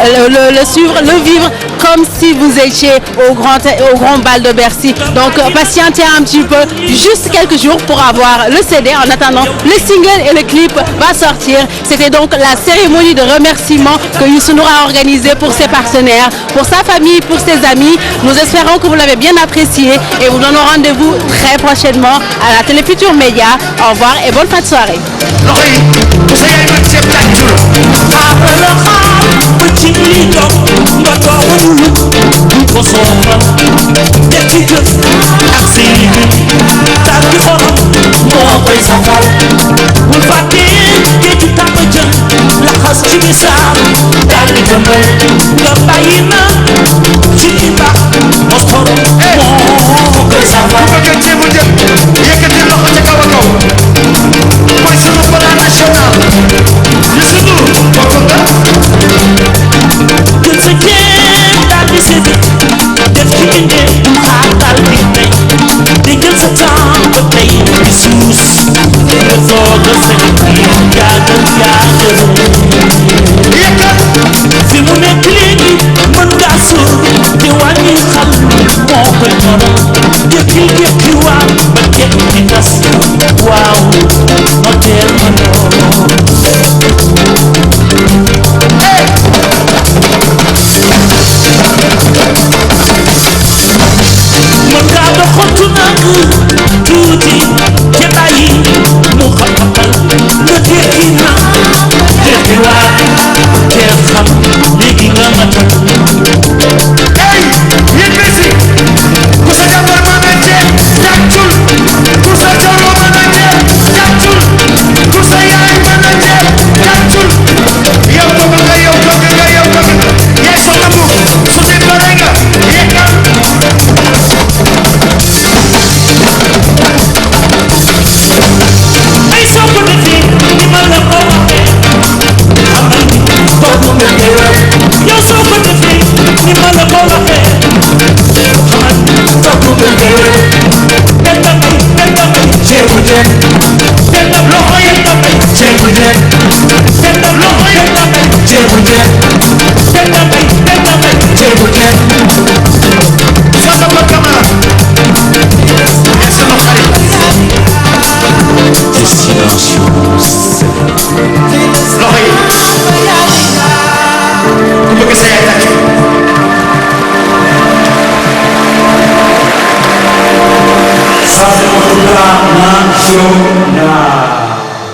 le suivre, le vivre comme si vous étiez au grand bal de Bercy. Donc patientez un petit peu, juste quelques jours pour avoir le CD. En attendant, le single et le clip va sortir. C'était donc la cérémonie de remerciement que Youssou Ndour a organisée pour ses partenaires, pour sa famille, pour ses amis. Nous espérons que vous l'avez bien apprécié et vous donnons rendez-vous très prochainement à la Télé Futurs Médias. Au revoir et bonne fin de soirée. Ceebu Jën